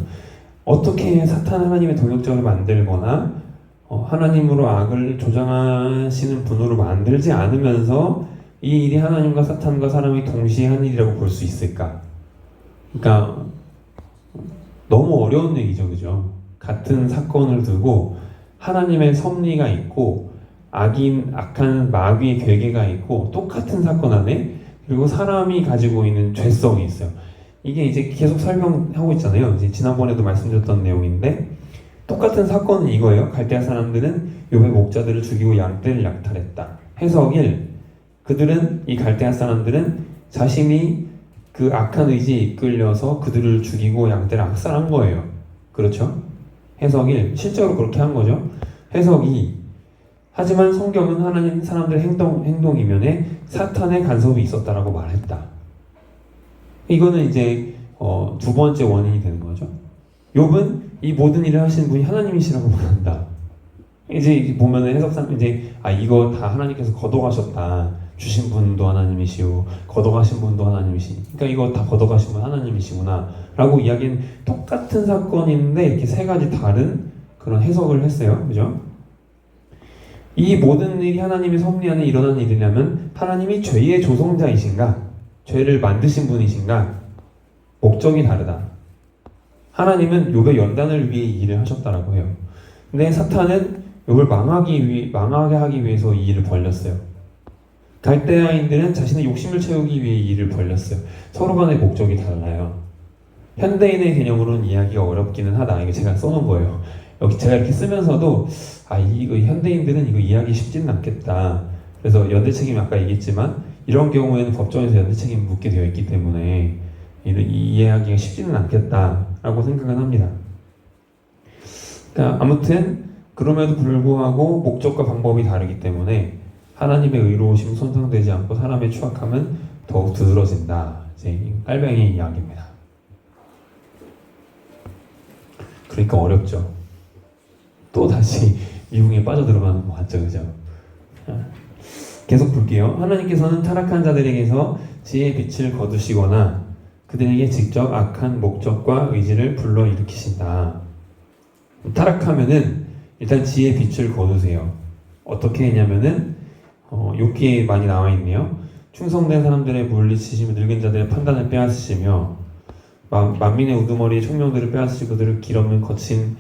어떻게 사탄 하나님의 동력적으로 만들거나 하나님으로 악을 조장하시는 분으로 만들지 않으면서 이 일이 하나님과 사탄과 사람이 동시에 한 일이라고 볼 수 있을까? 그러니까 너무 어려운 얘기죠. 그죠? 같은 사건을 두고 하나님의 섭리가 있고 악한 마귀의 괴계가 있고 똑같은 사건 안에 그리고 사람이 가지고 있는 죄성이 있어요. 이게 이제 계속 설명하고 있잖아요. 이제 지난번에도 말씀드렸던 내용인데 똑같은 사건은 이거예요. 갈대아 사람들은 욥의 목자들을 죽이고 양떼를 약탈했다. 해석 1. 그들은 이 갈대아 사람들은 자신이 그 악한 의지에 이끌려서 그들을 죽이고 양떼를 악살한 거예요. 그렇죠? 해석 1. 실제로 그렇게 한 거죠. 해석 2. 하지만 성경은 하나님 사람들의 행동 이면에 사탄의 간섭이 있었다라고 말했다. 이거는 이제 두 번째 원인이 되는 거죠. 욥은 이 모든 일을 하시는 분이 하나님이시라고 말한다. 이제 보면은 해석상 이제 이거 다 하나님께서 걷어가셨다. 주신 분도 하나님이시고 걷어가신 분도 하나님이시. 그러니까 이거 다 걷어가신 분 하나님이시구나라고 이야기는 똑같은 사건인데 이렇게 세 가지 다른 그런 해석을 했어요. 그죠? 이 모든 일이 하나님의 섭리 안에 일어난 일이라면 하나님이 죄의 조성자이신가? 죄를 만드신 분이신가? 목적이 다르다. 하나님은 욥의 연단을 위해 이 일을 하셨다라고 해요. 근데 사탄은 욥을 망하게 하기 위해서 이 일을 벌렸어요. 갈대아인들은 자신의 욕심을 채우기 위해 이 일을 벌렸어요. 서로 간의 목적이 달라요. 현대인의 개념으로는 이해하기가 어렵기는 하다. 이거 제가 써놓은 거예요. 여기 제가 이렇게 쓰면서도 이거 현대인들은 이거 이해하기 쉽지는 않겠다. 그래서 연대 책임 아까 얘기했지만 이런 경우에는 법정에서 연대 책임 묻게 되어 있기 때문에 이해하기가 쉽지는 않겠다라고 생각은 합니다. 그러니까 아무튼 그럼에도 불구하고 목적과 방법이 다르기 때문에 하나님의 의로우심 손상되지 않고 사람의 추악함은 더욱 두드러진다. 이제 깔뱅이 이야기입니다. 그러니까 어렵죠. 또 다시 미궁에 빠져들어가는 것 같죠. 그죠? 계속 볼게요. 하나님께서는 타락한 자들에게서 지혜의 빛을 거두시거나 그들에게 직접 악한 목적과 의지를 불러일으키신다. 타락하면은 일단 지혜의 빛을 거두세요. 어떻게 했냐면은 욥기에 많이 나와 있네요. 충성된 사람들의 물리치시며 늙은 자들의 판단을 빼앗으시며 만민의 우두머리의 총명들을 빼앗으시고 그들을 길없는 거친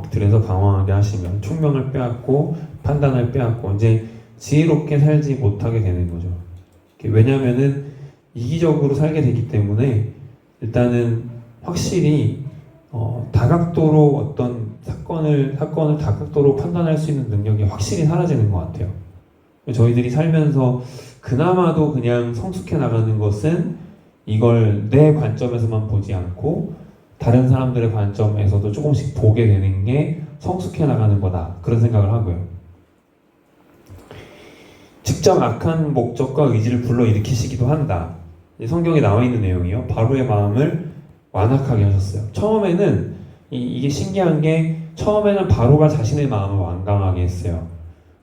들에서 방황하게 하시며 총명을 빼앗고 판단을 빼앗고 이제 지혜롭게 살지 못하게 되는 거죠. 왜냐하면은 이기적으로 살게 되기 때문에 일단은 확실히 다각도로 어떤 사건을 다각도로 판단할 수 있는 능력이 확실히 사라지는 것 같아요. 저희들이 살면서 그나마도 그냥 성숙해 나가는 것은 이걸 내 관점에서만 보지 않고 다른 사람들의 관점에서도 조금씩 보게 되는 게 성숙해 나가는 거다. 그런 생각을 하고요. 직접 악한 목적과 의지를 불러일으키시기도 한다. 성경에 나와 있는 내용이요. 바로의 마음을 완악하게 하셨어요. 처음에는 이게 신기한 게 처음에는 바로가 자신의 마음을 완강하게 했어요.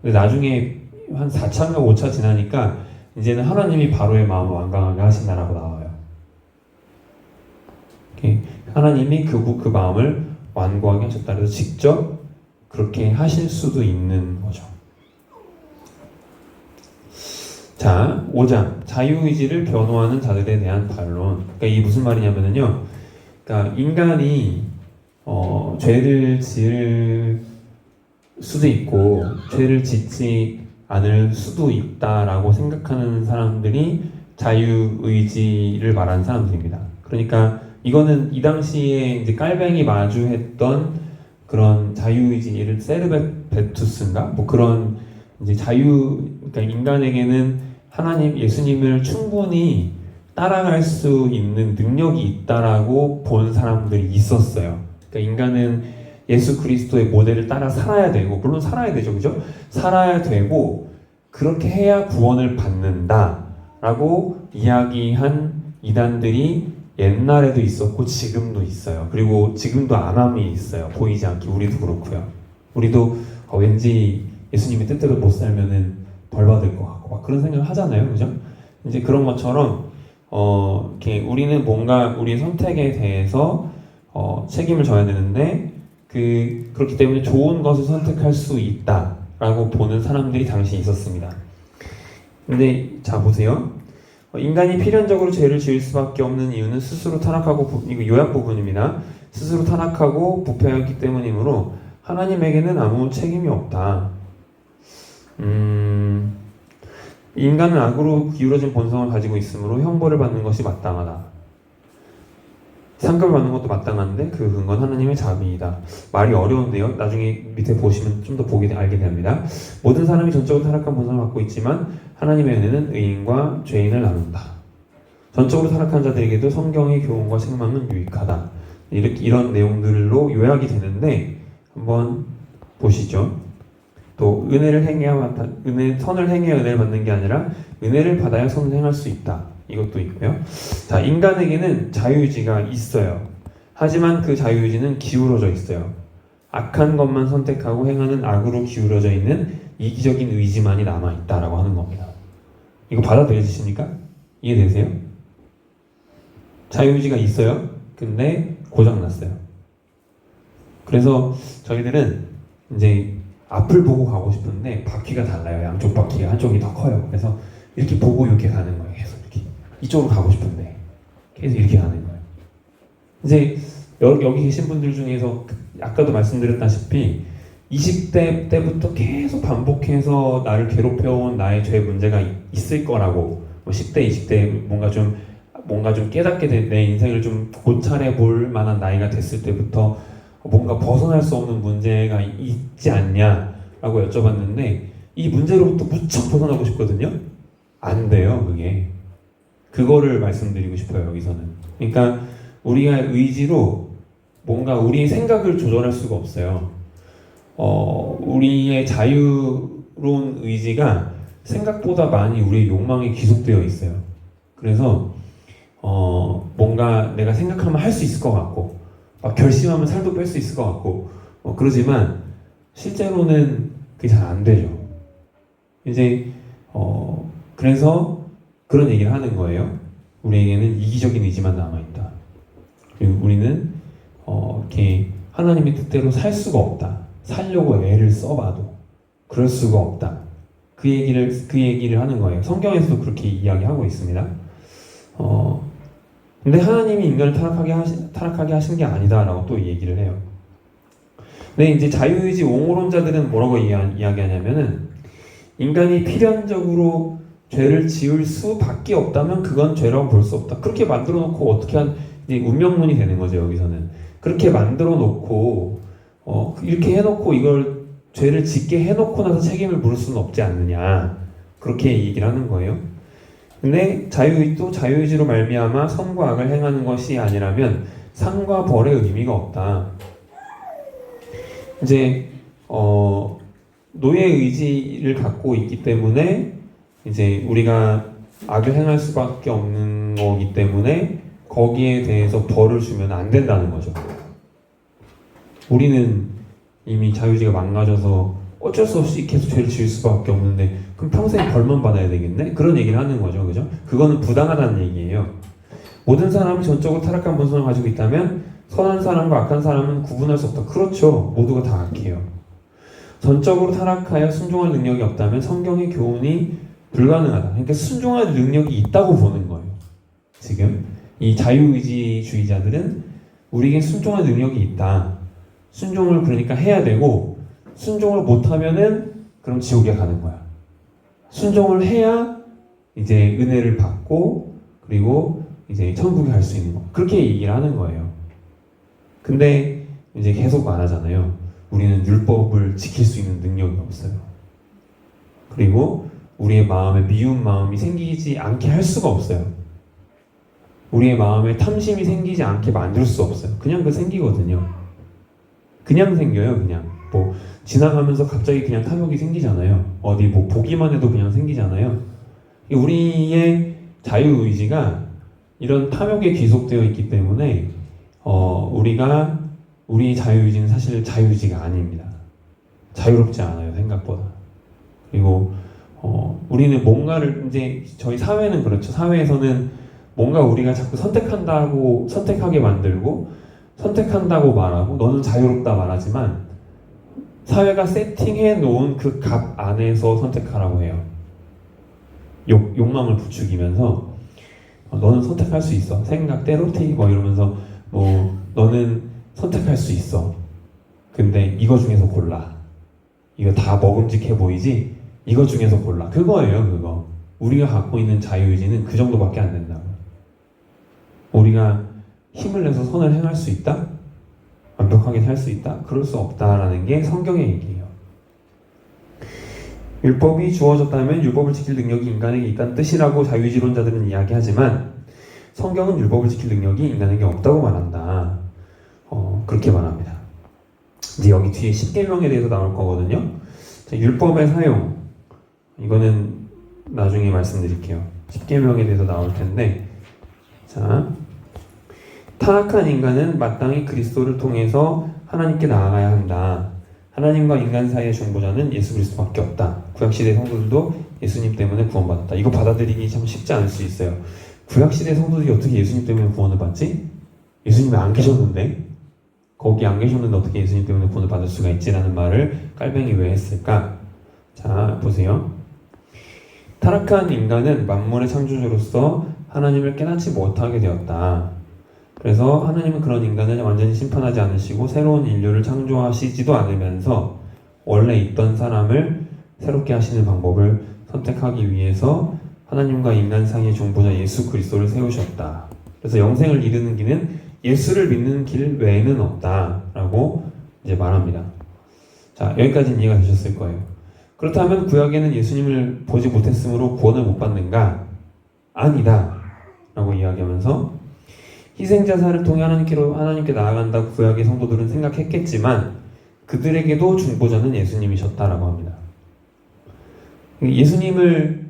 근데 나중에 한 4차인가 5차 지나니까 이제는 하나님이 바로의 마음을 완강하게 하신다라고 나와요. 하나님이 그 마음을 완고하게 하셨다. 그래서 직접 그렇게 하실 수도 있는 거죠. 자, 5장 자유의지를 변호하는 자들에 대한 반론. 그러니까 이게 무슨 말이냐면요. 그러니까 인간이 죄를 지을 수도 있고 죄를 짓지 않을 수도 있다라고 생각하는 사람들이 자유의지를 말하는 사람들입니다. 그러니까 이거는 이 당시에 이제 깔뱅이 마주했던 그런 자유의지, 예를 세르베투스인가 뭐 그런 이제 그러니까 인간에게는 하나님, 예수님을 충분히 따라갈 수 있는 능력이 있다라고 본 사람들이 있었어요. 그러니까 인간은 예수 그리스도의 모델을 따라 살아야 되고, 물론 살아야 되죠, 그죠? 살아야 되고 그렇게 해야 구원을 받는다라고 이야기한 이단들이 옛날에도 있었고 지금도 있어요. 그리고 지금도 암암이 있어요. 보이지 않게 우리도 그렇고요. 우리도 왠지 예수님의 뜻대로 못 살면은 벌 받을 것 같고 막 그런 생각을 하잖아요, 그죠? 이제 그런 것처럼 이렇게 우리는 뭔가 우리의 선택에 대해서 책임을 져야 되는데 그렇기 때문에 좋은 것을 선택할 수 있다라고 보는 사람들이 당시 있었습니다. 근데 자 보세요. 인간이 필연적으로 죄를 지을 수밖에 없는 이유는 스스로 타락하고 이거 요약 부분입니다. 스스로 타락하고 부패하기 때문이므로 하나님에게는 아무 책임이 없다. 인간은 악으로 기울어진 본성을 가지고 있으므로 형벌을 받는 것이 마땅하다. 상급을 받는 것도 마땅한데 그 근거는 하나님의 자비이다. 말이 어려운데요. 나중에 밑에 보시면 좀 더 알게 됩니다. 모든 사람이 전적으로 타락한 본성을 갖고 있지만 하나님의 은혜는 의인과 죄인을 나눈다. 전적으로 타락한 자들에게도 성경의 교훈과 책망은 유익하다. 이런 내용들로 요약이 되는데 한번 보시죠. 또 선을 행해야 은혜를 받는 게 아니라 은혜를 받아야 선을 행할 수 있다. 이것도 있고요. 자, 인간에게는 자유의지가 있어요. 하지만 그 자유의지는 기울어져 있어요. 악한 것만 선택하고 행하는 악으로 기울어져 있는 이기적인 의지만이 남아있다라고 하는 겁니다. 이거 받아들여지십니까? 이해되세요? 자유의지가 있어요. 근데 고장났어요. 그래서 저희들은 이제 앞을 보고 가고 싶은데 바퀴가 달라요. 양쪽 바퀴가 한쪽이 더 커요. 그래서 이렇게 보고 이렇게 가는 거예요. 계속 이렇게 이쪽으로 가고 싶은데 계속 이렇게 가는 거예요. 이제 여기 계신 분들 중에서 아까도 말씀드렸다시피 20대 때부터 계속 반복해서 나를 괴롭혀온 나의 죄 문제가 있을 거라고, 뭐 10대, 20대 뭔가 좀 깨닫게 된 내 인생을 좀 고찰해 볼 만한 나이가 됐을 때부터 뭔가 벗어날 수 없는 문제가 있지 않냐라고 여쭤봤는데 이 문제로부터 무척 벗어나고 싶거든요. 안 돼요, 그게. 그거를 말씀드리고 싶어요, 여기서는. 그러니까 우리가 의지로 뭔가 우리의 생각을 조절할 수가 없어요. 우리의 자유로운 의지가 생각보다 많이 우리의 욕망에 귀속되어 있어요. 그래서 뭔가 내가 생각하면 할 수 있을 것 같고 막 결심하면 살도 뺄 수 있을 것 같고 그러지만 실제로는 그게 잘 안 되죠. 이제 그래서 그런 얘기를 하는 거예요. 우리에게는 이기적인 의지만 남아있다. 그리고 우리는 이렇게 하나님의 뜻대로 살 수가 없다. 살려고 애를 써봐도 그럴 수가 없다. 그 얘기를 하는 거예요. 성경에서도 그렇게 이야기하고 있습니다. 근데 하나님이 인간을 타락하게 하신 게 아니다라고 또 얘기를 해요. 근데 이제 자유의지 옹호론자들은 뭐라고 이야기하냐면은 인간이 필연적으로 죄를 지을 수밖에 없다면 그건 죄라고 볼 수 없다. 그렇게 만들어 놓고 어떻게 이제 운명론이 되는 거죠, 여기서는. 그렇게 만들어 놓고 이렇게 해놓고 이걸 죄를 짓게 해놓고 나서 책임을 물을 수는 없지 않느냐, 그렇게 얘기를 하는 거예요. 근데 자유의지로 말미암아 선과 악을 행하는 것이 아니라면 상과 벌의 의미가 없다. 이제 노예 의지를 갖고 있기 때문에 이제 우리가 악을 행할 수밖에 없는 거기 때문에 거기에 대해서 벌을 주면 안 된다는 거죠. 우리는 이미 자유의지가 망가져서 어쩔 수 없이 계속 죄를 지을 수밖에 없는데 그럼 평생 벌만 받아야 되겠네? 그런 얘기를 하는 거죠. 그죠? 그거는 부당하다는 얘기예요. 모든 사람이 전적으로 타락한 본성을 가지고 있다면 선한 사람과 악한 사람은 구분할 수 없다. 그렇죠. 모두가 다 악해요. 전적으로 타락하여 순종할 능력이 없다면 성경의 교훈이 불가능하다. 그러니까 순종할 능력이 있다고 보는 거예요. 지금 이 자유의지주의자들은 우리에게 순종할 능력이 있다. 순종을 그러니까 해야 되고 순종을 못하면은 그럼 지옥에 가는 거야. 순종을 해야 이제 은혜를 받고 그리고 이제 천국에 갈 수 있는 거. 그렇게 얘기를 하는 거예요. 근데 이제 계속 말하잖아요. 우리는 율법을 지킬 수 있는 능력이 없어요. 그리고 우리의 마음에 미운 마음이 생기지 않게 할 수가 없어요. 우리의 마음에 탐심이 생기지 않게 만들 수 없어요. 그냥 생기거든요. 그냥 생겨요. 그냥 뭐 지나가면서 갑자기 그냥 탐욕이 생기잖아요. 어디 뭐 보기만 해도 그냥 생기잖아요. 우리의 자유의지가 이런 탐욕에 귀속되어 있기 때문에 우리 자유의지는 사실 자유의지가 아닙니다. 자유롭지 않아요, 생각보다. 그리고 우리는 뭔가를 이제 저희 사회는 그렇죠. 사회에서는 뭔가 우리가 자꾸 선택하게 만들고 선택한다고 말하고 너는 자유롭다 말하지만 사회가 세팅해 놓은 그 값 안에서 선택하라고 해요. 욕망을 부추기면서 너는 선택할 수 있어. 생각대로 뭐 이러면서 너는 선택할 수 있어. 근데 이거 중에서 골라. 이거 다 먹음직해 보이지? 이거 중에서 골라. 그거예요, 그거. 우리가 갖고 있는 자유의지는 그 정도밖에 안 된다고. 우리가 힘을 내서 선을 행할 수 있다? 완벽하게 살 수 있다? 그럴 수 없다라는 게 성경의 얘기예요. 율법이 주어졌다면 율법을 지킬 능력이 인간에게 있다는 뜻이라고 자유의지론자들은 이야기하지만 성경은 율법을 지킬 능력이 인간에게 없다고 말한다. 그렇게 말합니다. 이제 여기 뒤에 십계명에 대해서 나올 거거든요. 자, 율법의 사용, 이거는 나중에 말씀드릴게요. 십계명에 대해서 나올 텐데, 자, 타락한 인간은 마땅히 그리스도를 통해서 하나님께 나아가야 한다. 하나님과 인간 사이의 중보자는 예수 그리스도밖에 없다. 구약시대 성도들도 예수님 때문에 구원받았다. 이거 받아들이기 참 쉽지 않을 수 있어요. 구약시대 성도들이 어떻게 예수님 때문에 구원을 받지? 예수님이 안 계셨는데? 거기 안 계셨는데 어떻게 예수님 때문에 구원을 받을 수가 있지라는 말을 깔뱅이 왜 했을까? 자, 보세요. 타락한 인간은 만물의 창조주로서 하나님을 깨닫지 못하게 되었다. 그래서 하나님은 그런 인간을 완전히 심판하지 않으시고 새로운 인류를 창조하시지도 않으면서 원래 있던 사람을 새롭게 하시는 방법을 선택하기 위해서 하나님과 인간 사이의 중보자 예수 그리스도를 세우셨다. 그래서 영생을 이루는 길은 예수를 믿는 길 외에는 없다라고 이제 말합니다. 자, 여기까지는 이해가 되셨을 거예요. 그렇다면 구약에는 예수님을 보지 못했으므로 구원을 못 받는가? 아니다 라고 이야기하면서 희생자사를 통해 하나님께 나아간다고 구약의 성도들은 생각했겠지만 그들에게도 중보자는 예수님이셨다라고 합니다. 예수님을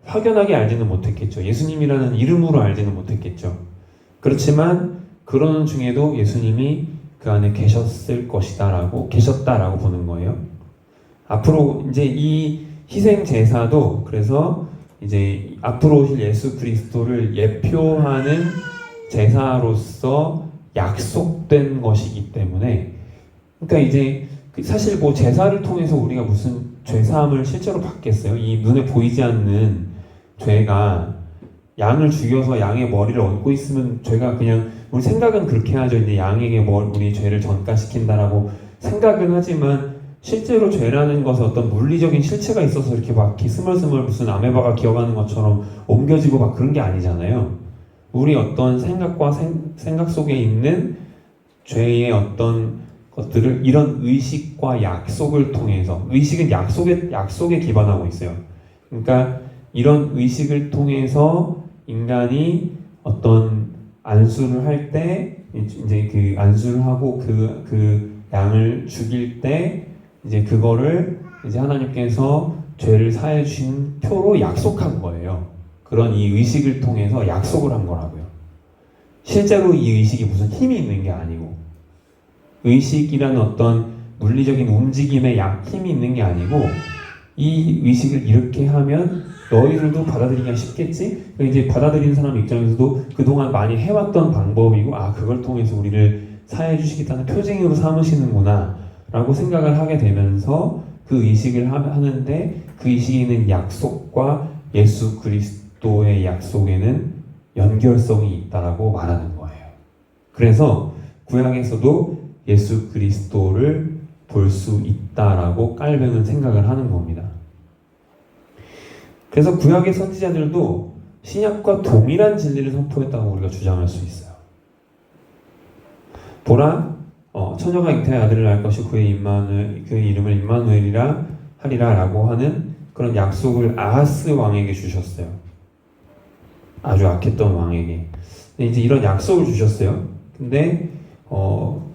확연하게 알지는 못했겠죠. 예수님이라는 이름으로 알지는 못했겠죠. 그렇지만 그러는 중에도 예수님이 그 안에 계셨다라고 보는 거예요. 앞으로 이제 이 희생 제사도 그래서 이제 앞으로 오실 예수 그리스도를 예표하는 제사로서 약속된 것이기 때문에, 그러니까 이제 사실 뭐 제사를 통해서 우리가 무슨 죄사함을 실제로 받겠어요? 이 눈에 보이지 않는 죄가 양을 죽여서 양의 머리를 얹고 있으면 죄가 그냥 우리 생각은 그렇게 하죠. 이제 양에게 우리 죄를 전가시킨다라고 생각은 하지만 실제로 죄라는 것은 어떤 물리적인 실체가 있어서 이렇게 막 스멀스멀 무슨 아메바가 기어가는 것처럼 옮겨지고 막 그런 게 아니잖아요. 우리 어떤 생각과 생각 속에 있는 죄의 어떤 것들을 이런 의식과 약속을 통해서, 의식은 약속에 기반하고 있어요. 그러니까 이런 의식을 통해서 인간이 어떤 안수를 할 때, 이제 그 안수를 하고 그 양을 죽일 때 이제 그거를 이제 하나님께서 죄를 사해 주신 표로 약속한 거예요. 그런 이 의식을 통해서 약속을 한 거라고요. 실제로 이 의식이 무슨 힘이 있는 게 아니고, 의식이라는 어떤 물리적인 움직임에 힘이 있는 게 아니고, 이 의식을 이렇게 하면 너희들도 받아들이기가 쉽겠지? 이제 받아들이는 사람 입장에서도 그동안 많이 해왔던 방법이고, 아, 그걸 통해서 우리를 사해 주시겠다는 표징으로 삼으시는구나 라고 생각을 하게 되면서 그 의식을 하는데, 그 의식에 있는 약속과 예수 그리스도의 약속에는 연결성이 있다라고 말하는 거예요. 그래서 구약에서도 예수 그리스도를 볼 수 있다라고 깔뱅은 생각을 하는 겁니다. 그래서 구약의 선지자들도 신약과 동일한 진리를 선포했다고 우리가 주장할 수 있어요. 보라, 처녀가 잉태의 아들을 낳을 것이 그의 이름을 임마누엘이라 하리라 라고 하는 그런 약속을 아하스 왕에게 주셨어요. 아주 악했던 왕에게. 근데 이제 이런 약속을 주셨어요. 근데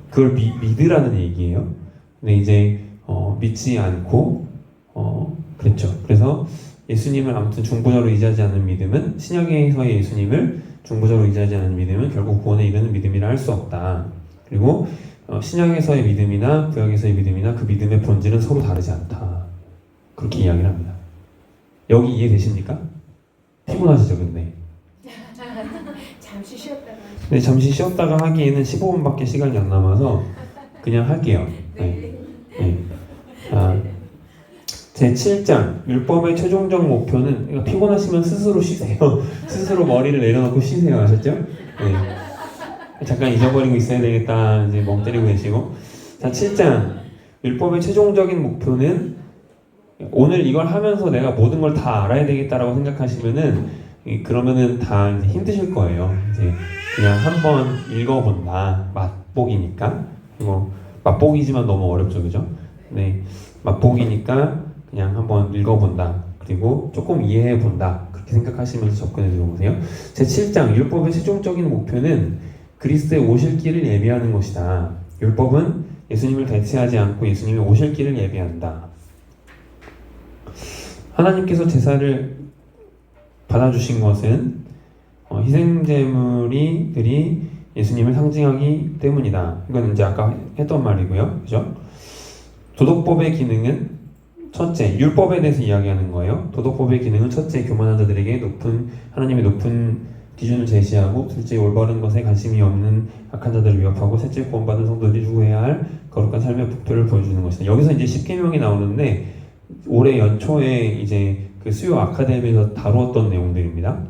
그걸 믿으라는 얘기예요. 근데 이제 믿지 않고 그랬죠. 그래서 예수님을 아무튼 중보자로 의지하지 않는 믿음은, 신약에서의 예수님을 중보자로 의지하지 않는 믿음은 결국 구원에 이르는 믿음이라 할 수 없다. 그리고 신약에서의 믿음이나 구약에서의 믿음이나 그 믿음의 본질은 서로 다르지 않다. 그렇게 이야기를 합니다. 여기 이해되십니까? 피곤하시죠, 근데? 잠시 쉬었다가. 네, 잠시 쉬었다가 하기에는 15분밖에 시간이 안 남아서 그냥 할게요. 네. 네. 제7장 율법의 최종적 목표는, 그러니까 피곤하시면 스스로 쉬세요. 스스로 머리를 내려놓고 쉬세요. 아셨죠? 네. 잠깐 잊어버리고 있어야 되겠다 이제 멍 때리고 계시고. 자, 7장 율법의 최종적인 목표는, 오늘 이걸 하면서 내가 모든 걸 다 알아야 되겠다라고 생각하시면은 그러면은 다 이제 힘드실 거예요. 이제 그냥 한번 읽어본다, 맛보기니까. 뭐 맛보기지만 너무 어렵죠, 그죠? 네, 맛보기니까 그냥 한번 읽어본다, 그리고 조금 이해해본다, 그렇게 생각하시면서 접근해 들어보세요. 제7장 율법의 최종적인 목표는 그리스도의 오실 길을 예비하는 것이다. 율법은 예수님을 대체하지 않고 예수님이 오실 길을 예비한다. 하나님께서 제사를 받아주신 것은 희생제물들이 예수님을 상징하기 때문이다. 이건 이제 아까 했던 말이고요. 그죠? 도덕법의 기능은 첫째, 율법에 대해서 이야기하는 거예요. 도덕법의 기능은 첫째, 교만한 자들에게 하나님의 높은 기준을 제시하고, 둘째, 올바른 것에 관심이 없는 악한 자들을 위협하고, 셋째, 구원받은 성도들이 추구해야 할 거룩한 삶의 목표를 보여주는 것이다. 여기서 이제 10계명이 나오는데, 올해 연초에 이제 그 수요 아카데미에서 다루었던 내용들입니다.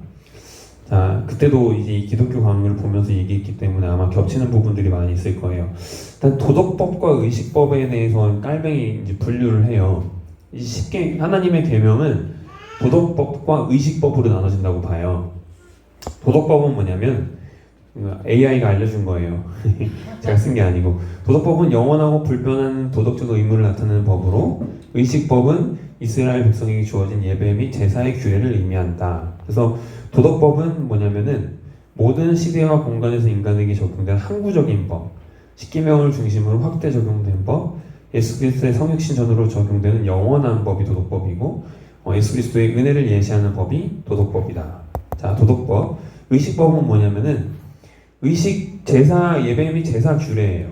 자, 그때도 이제 기독교 강의를 보면서 얘기했기 때문에 아마 겹치는 부분들이 많이 있을 거예요. 일단 도덕법과 의식법에 대해서 깔뱅이 이제 분류를 해요. 쉽게 하나님의 계명은 도덕법과 의식법으로 나눠진다고 봐요. 도덕법은 뭐냐면 AI가 알려준 거예요. 제가 쓴 게 아니고, 도덕법은 영원하고 불변한 도덕적 의무를 나타내는 법으로, 의식법은 이스라엘 백성에게 주어진 예배 및 제사의 규례를 의미한다. 그래서 도덕법은 뭐냐면은 모든 시대와 공간에서 인간에게 적용된 항구적인 법, 십계명을 중심으로 확대 적용된 법, 예수 그리스도의 성육신 전으로 적용되는 영원한 법이 도덕법이고, 예수 그리스도의 은혜를 예시하는 법이 도덕법이다. 자, 도덕법. 의식법은 뭐냐면은 의식, 제사, 예배 및 제사 규례예요.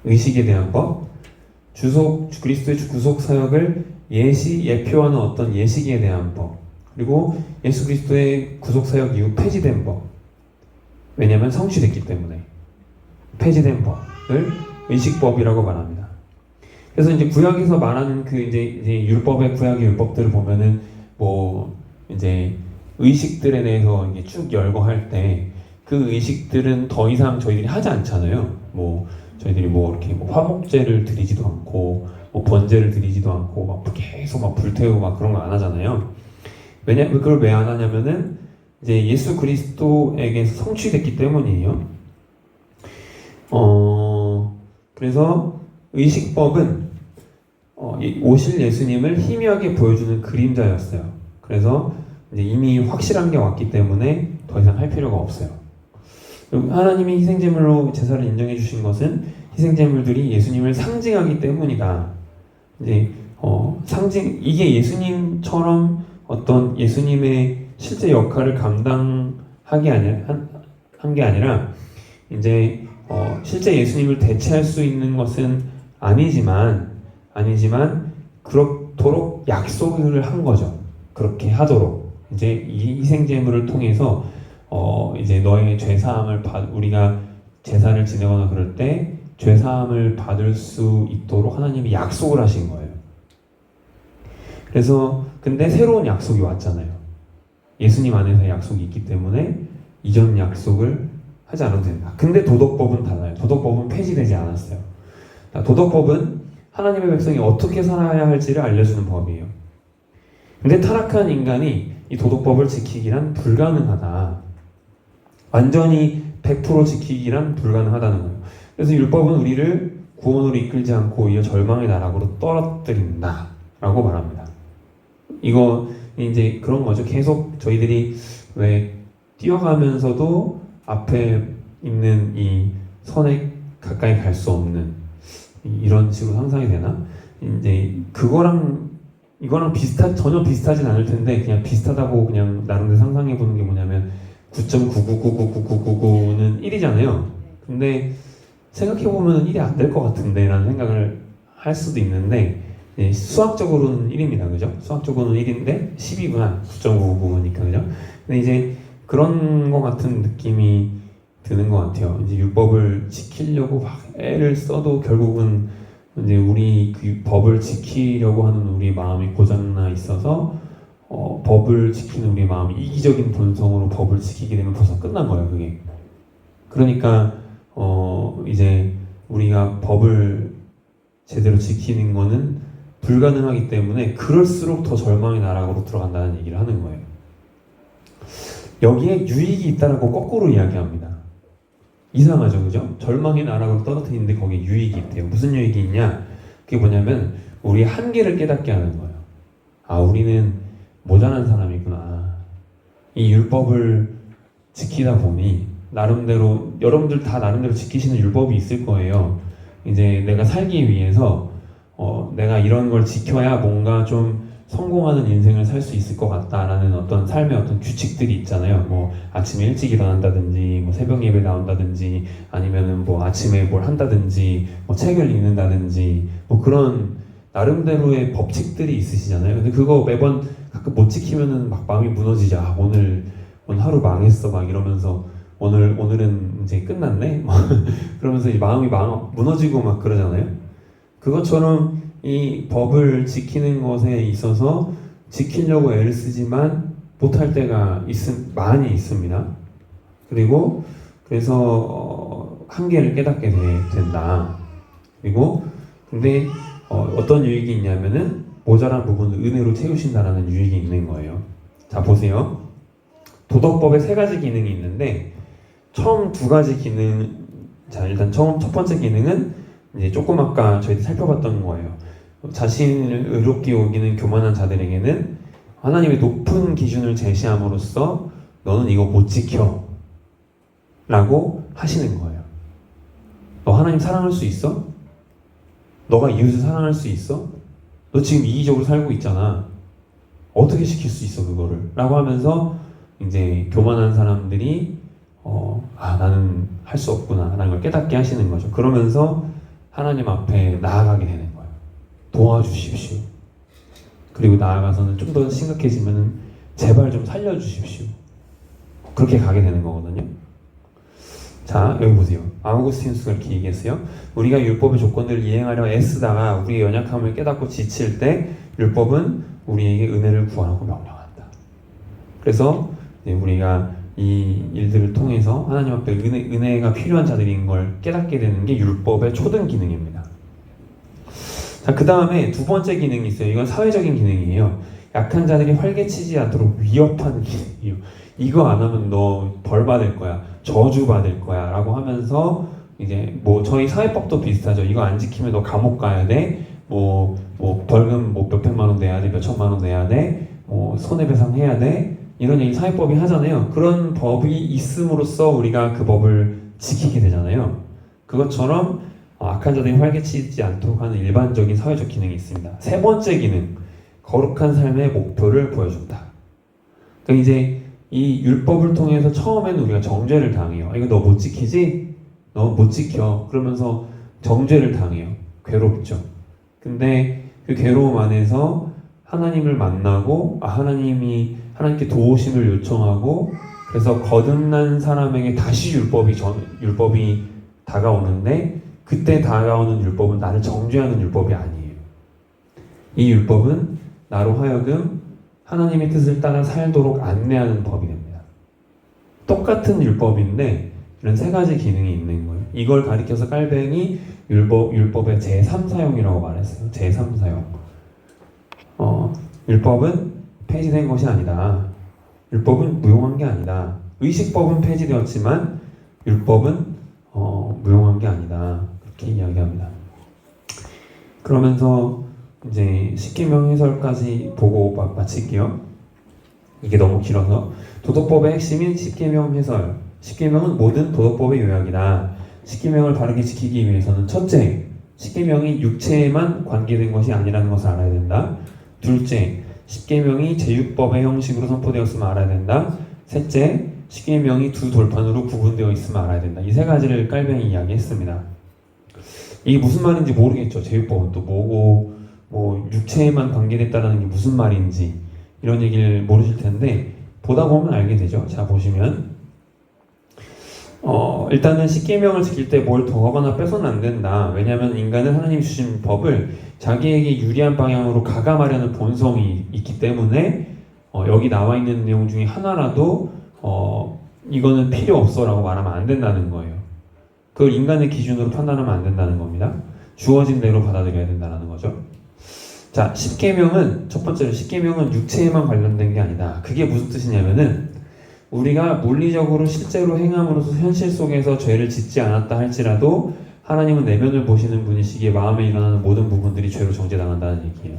의식에 대한 법, 그리스도의 구속 사역을 예표하는 어떤 예식에 대한 법, 그리고 예수 그리스도의 구속 사역 이후 폐지된 법. 왜냐하면 성취됐기 때문에 폐지된 법을 의식법이라고 말합니다. 그래서 이제 구약에서 말하는 그 이제 율법의 구약의 율법들을 보면은 뭐 이제 의식들에 대해서 이게 쭉 열거할 때 그 의식들은 더 이상 저희들이 하지 않잖아요. 뭐 저희들이 뭐 이렇게 뭐 화목제를 드리지도 않고 뭐 번제를 드리지도 않고 막 계속 막 불태우고 막 그런 거 안 하잖아요. 왜냐면 그걸 왜 안 하냐면은 이제 예수 그리스도에게서 성취됐기 때문이에요. 그래서 의식법은 오실 예수님을 희미하게 보여주는 그림자였어요. 그래서 이제 이미 확실한 게 왔기 때문에 더 이상 할 필요가 없어요. 하나님이 희생제물로 제사를 인정해 주신 것은 희생제물들이 예수님을 상징하기 때문이다. 이제 이게 예수님처럼 어떤 예수님의 실제 역할을 감당하게 한 게 아니라 이제 실제 예수님을 대체할 수 있는 것은 아니지만 그렇도록 약속을 한 거죠. 그렇게 하도록 이제 이 희생제물을 통해서 이제 너의 죄사함을 우리가 제사를 지내거나 그럴 때 죄사함을 받을 수 있도록 하나님이 약속을 하신 거예요. 그래서 근데 새로운 약속이 왔잖아요. 예수님 안에서 약속이 있기 때문에 이전 약속을 하지 않아도 된다. 근데 도덕법은 달라요. 도덕법은 폐지되지 않았어요. 도덕법은 하나님의 백성이 어떻게 살아야 할지를 알려주는 법이에요. 근데 타락한 인간이 이 도덕법을 지키기란 불가능하다. 완전히 100% 지키기란 불가능하다는 거예요. 그래서 율법은 우리를 구원으로 이끌지 않고 오히려 절망의 나락으로 떨어뜨린다 라고 말합니다. 이거 이제 그런 거죠. 계속 저희들이 왜 뛰어가면서도 앞에 있는 이 선에 가까이 갈 수 없는 이런 식으로 상상이 되나? 이제 이거랑 전혀 비슷하진 않을 텐데 그냥 비슷하다고 그냥 나름대로 상상해 보는 게 뭐냐면 9.999999999는 1이잖아요. 근데 생각해 보면 1이 안 될 것 같은데 라는 생각을 할 수도 있는데 수학적으로는 1입니다. 그죠? 수학적으로는 1인데 10이구나. 9.999니까 그죠? 근데 이제 그런 것 같은 느낌이 드는 것 같아요. 이제 율법을 지키려고 막 애를 써도 결국은 이제 우리 그 법을 지키려고 하는 우리 마음이 고장나 있어서 법을 지키는 우리 마음이 이기적인 본성으로 법을 지키게 되면 벌써 끝난 거예요. 그게. 그러니까 이제 우리가 법을 제대로 지키는 거는 불가능하기 때문에 그럴수록 더 절망의 나락으로 들어간다는 얘기를 하는 거예요. 여기에 유익이 있다라고 거꾸로 이야기합니다. 이상하죠, 그죠? 절망의 나락으로 떨어뜨리는데 거기에 유익이 있대요. 무슨 유익이 있냐? 그게 뭐냐면 우리의 한계를 깨닫게 하는 거예요. 아, 우리는 모자란 사람이구나. 이 율법을 지키다 보니 나름대로 여러분들 다 나름대로 지키시는 율법이 있을 거예요. 이제 내가 살기 위해서 내가 이런 걸 지켜야 뭔가 좀 성공하는 인생을 살 수 있을 것 같다라는 어떤 삶의 어떤 규칙들이 있잖아요. 뭐 아침에 일찍 일어난다든지, 뭐 새벽 예배 나온다든지, 아니면은 뭐 아침에 뭘 한다든지, 뭐 책을 읽는다든지, 뭐 그런 나름대로의 법칙들이 있으시잖아요. 근데 그거 매번 가끔 못 지키면은 막 마음이 무너지자. 오늘 하루 망했어 막 이러면서 오늘은 이제 끝났네. 그러면서 이 마음이 무너지고 막 그러잖아요. 그것처럼 이 법을 지키는 것에 있어서 지키려고 애를 쓰지만 못할 때가 많이 있습니다. 그리고 그래서 한계를 깨닫게 된다. 그리고 근데 어떤 유익이 있냐면은 모자란 부분을 은혜로 채우신다라는 유익이 있는 거예요. 자, 보세요. 도덕법에 3가지 기능이 있는데 처음 2가지 기능, 자 일단 첫 번째 기능은 이제 조금 아까 저희들이 살펴봤던 거예요. 자신을 의롭게 여기는 교만한 자들에게는 하나님의 높은 기준을 제시함으로써 너는 이거 못 지켜 라고 하시는 거예요. 너 하나님 사랑할 수 있어? 너가 이웃을 사랑할 수 있어? 너 지금 이기적으로 살고 있잖아. 어떻게 시킬 수 있어 그거를? 라고 하면서 이제 교만한 사람들이 나는 할 수 없구나 라는 걸 깨닫게 하시는 거죠. 그러면서 하나님 앞에 나아가게 되는 거예요. 도와주십시오. 그리고 나아가서는 좀 더 심각해지면은 제발 좀 살려주십시오. 그렇게 가게 되는 거거든요. 자, 여기 보세요. 아우구스티누스가 이렇게 얘기했어요. 우리가 율법의 조건들을 이행하려 애쓰다가 우리의 연약함을 깨닫고 지칠 때 율법은 우리에게 은혜를 구하라고 명령한다. 그래서 이제 우리가 이 일들을 통해서 하나님 앞에 은혜가 필요한 자들인 걸 깨닫게 되는 게 율법의 초등 기능입니다. 자, 그 다음에 두 번째 기능이 있어요. 이건 사회적인 기능이에요. 약한 자들이 활개치지 않도록 위협하는 기능이에요. 이거 안 하면 너 벌 받을 거야, 저주 받을 거야 라고 하면서 이제 뭐 저희 사회법도 비슷하죠. 이거 안 지키면 너 감옥 가야 돼, 뭐 벌금 뭐 몇백만 원 내야 돼, 몇천만 원 내야 돼, 뭐 손해배상 해야 돼, 이런 얘기 사회법이 하잖아요. 그런 법이 있음으로써 우리가 그 법을 지키게 되잖아요. 그것처럼 악한 자들이 활개치지 않도록 하는 일반적인 사회적 기능이 있습니다. 세 번째 기능, 거룩한 삶의 목표를 보여준다. 그러니까 이제 이 율법을 통해서 처음에는 우리가 정죄를 당해요. 이거 너 못 지키지? 너 못 지켜. 그러면서 정죄를 당해요. 괴롭죠. 근데 그 괴로움 안에서 하나님을 만나고 하나님께 도우심을 요청하고 그래서 거듭난 사람에게 다시 율법이 다가오는데 그때 다가오는 율법은 나를 정죄하는 율법이 아니에요. 이 율법은 나로 하여금 하나님의 뜻을 따라 살도록 안내하는 법이 됩니다. 똑같은 율법인데 이런 세 가지 기능이 있는 거예요. 이걸 가리켜서 깔뱅이 율법의 제3사용이라고 말했어요. 제3사용. 율법은 폐지된 것이 아니다. 율법은 무용한 게 아니다. 의식법은 폐지되었지만 율법은 무용한 게 아니다. 그렇게 이야기합니다. 그러면서 이제 십계명 해설까지 보고 마칠게요. 이게 너무 길어서 도덕법의 핵심인 십계명 해설. 십계명은 모든 도덕법의 요약이다. 십계명을 바르게 지키기 위해서는 첫째, 십계명이 육체에만 관계된 것이 아니라는 것을 알아야 된다. 둘째, 십계명이 제육법의 형식으로 선포되었음을 알아야 된다. 셋째, 십계명이 두 돌판으로 구분되어 있음을 알아야 된다. 이 세 가지를 깔뱅이 이야기했습니다. 이게 무슨 말인지 모르겠죠. 제육법은 또 뭐고 뭐 육체에만 관계됐다는 게 무슨 말인지 이런 얘기를 모르실 텐데 보다 보면 알게 되죠. 자, 보시면 일단은 십계명을 지킬 때 뭘 더하거나 빼서는 안 된다. 왜냐하면 인간은 하나님이 주신 법을 자기에게 유리한 방향으로 가감하려는 본성이 있기 때문에 여기 나와 있는 내용 중에 하나라도 이거는 필요 없어 라고 말하면 안 된다는 거예요. 그걸 인간의 기준으로 판단하면 안 된다는 겁니다. 주어진 대로 받아들여야 된다는 거죠. 자, 십계명은 첫 번째로 십계명은 육체에만 관련된 게 아니다. 그게 무슨 뜻이냐면은 우리가 물리적으로 실제로 행함으로써 현실 속에서 죄를 짓지 않았다 할지라도 하나님은 내면을 보시는 분이시기에 마음에 일어나는 모든 부분들이 죄로 정죄당한다는 얘기예요.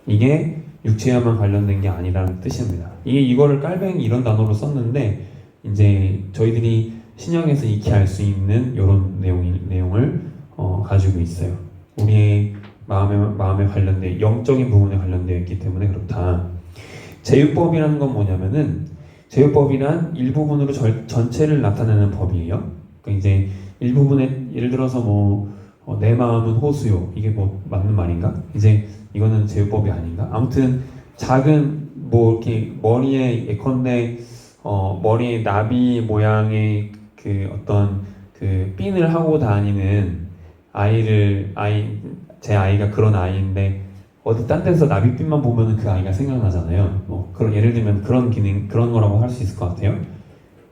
이게 육체에만 관련된 게 아니라는 뜻입니다. 이거를 깔뱅이 이런 단어로 썼는데 이제 저희들이 신약에서 익히 알 수 있는 이런 내용을 가지고 있어요. 우리의 마음에 관련된 영적인 부분에 관련되어 있기 때문에 그렇다. 제육법이라는 건 뭐냐면은 제육법이란 일부분으로 전체를 나타내는 법이에요. 그러니까 이제 일부분에 예를 들어서 내 마음은 호수요. 이게 뭐 맞는 말인가? 이제 이거는 제육법이 아닌가? 아무튼 작은 이렇게 머리에 예컨대 머리에 나비 모양의 그 어떤 그 핀을 하고 다니는 제 아이가 그런 아이인데 어디 딴 데서 나비핀만 보면 그 아이가 생각나잖아요. 그런 예를 들면 그런 거라고 할 수 있을 것 같아요.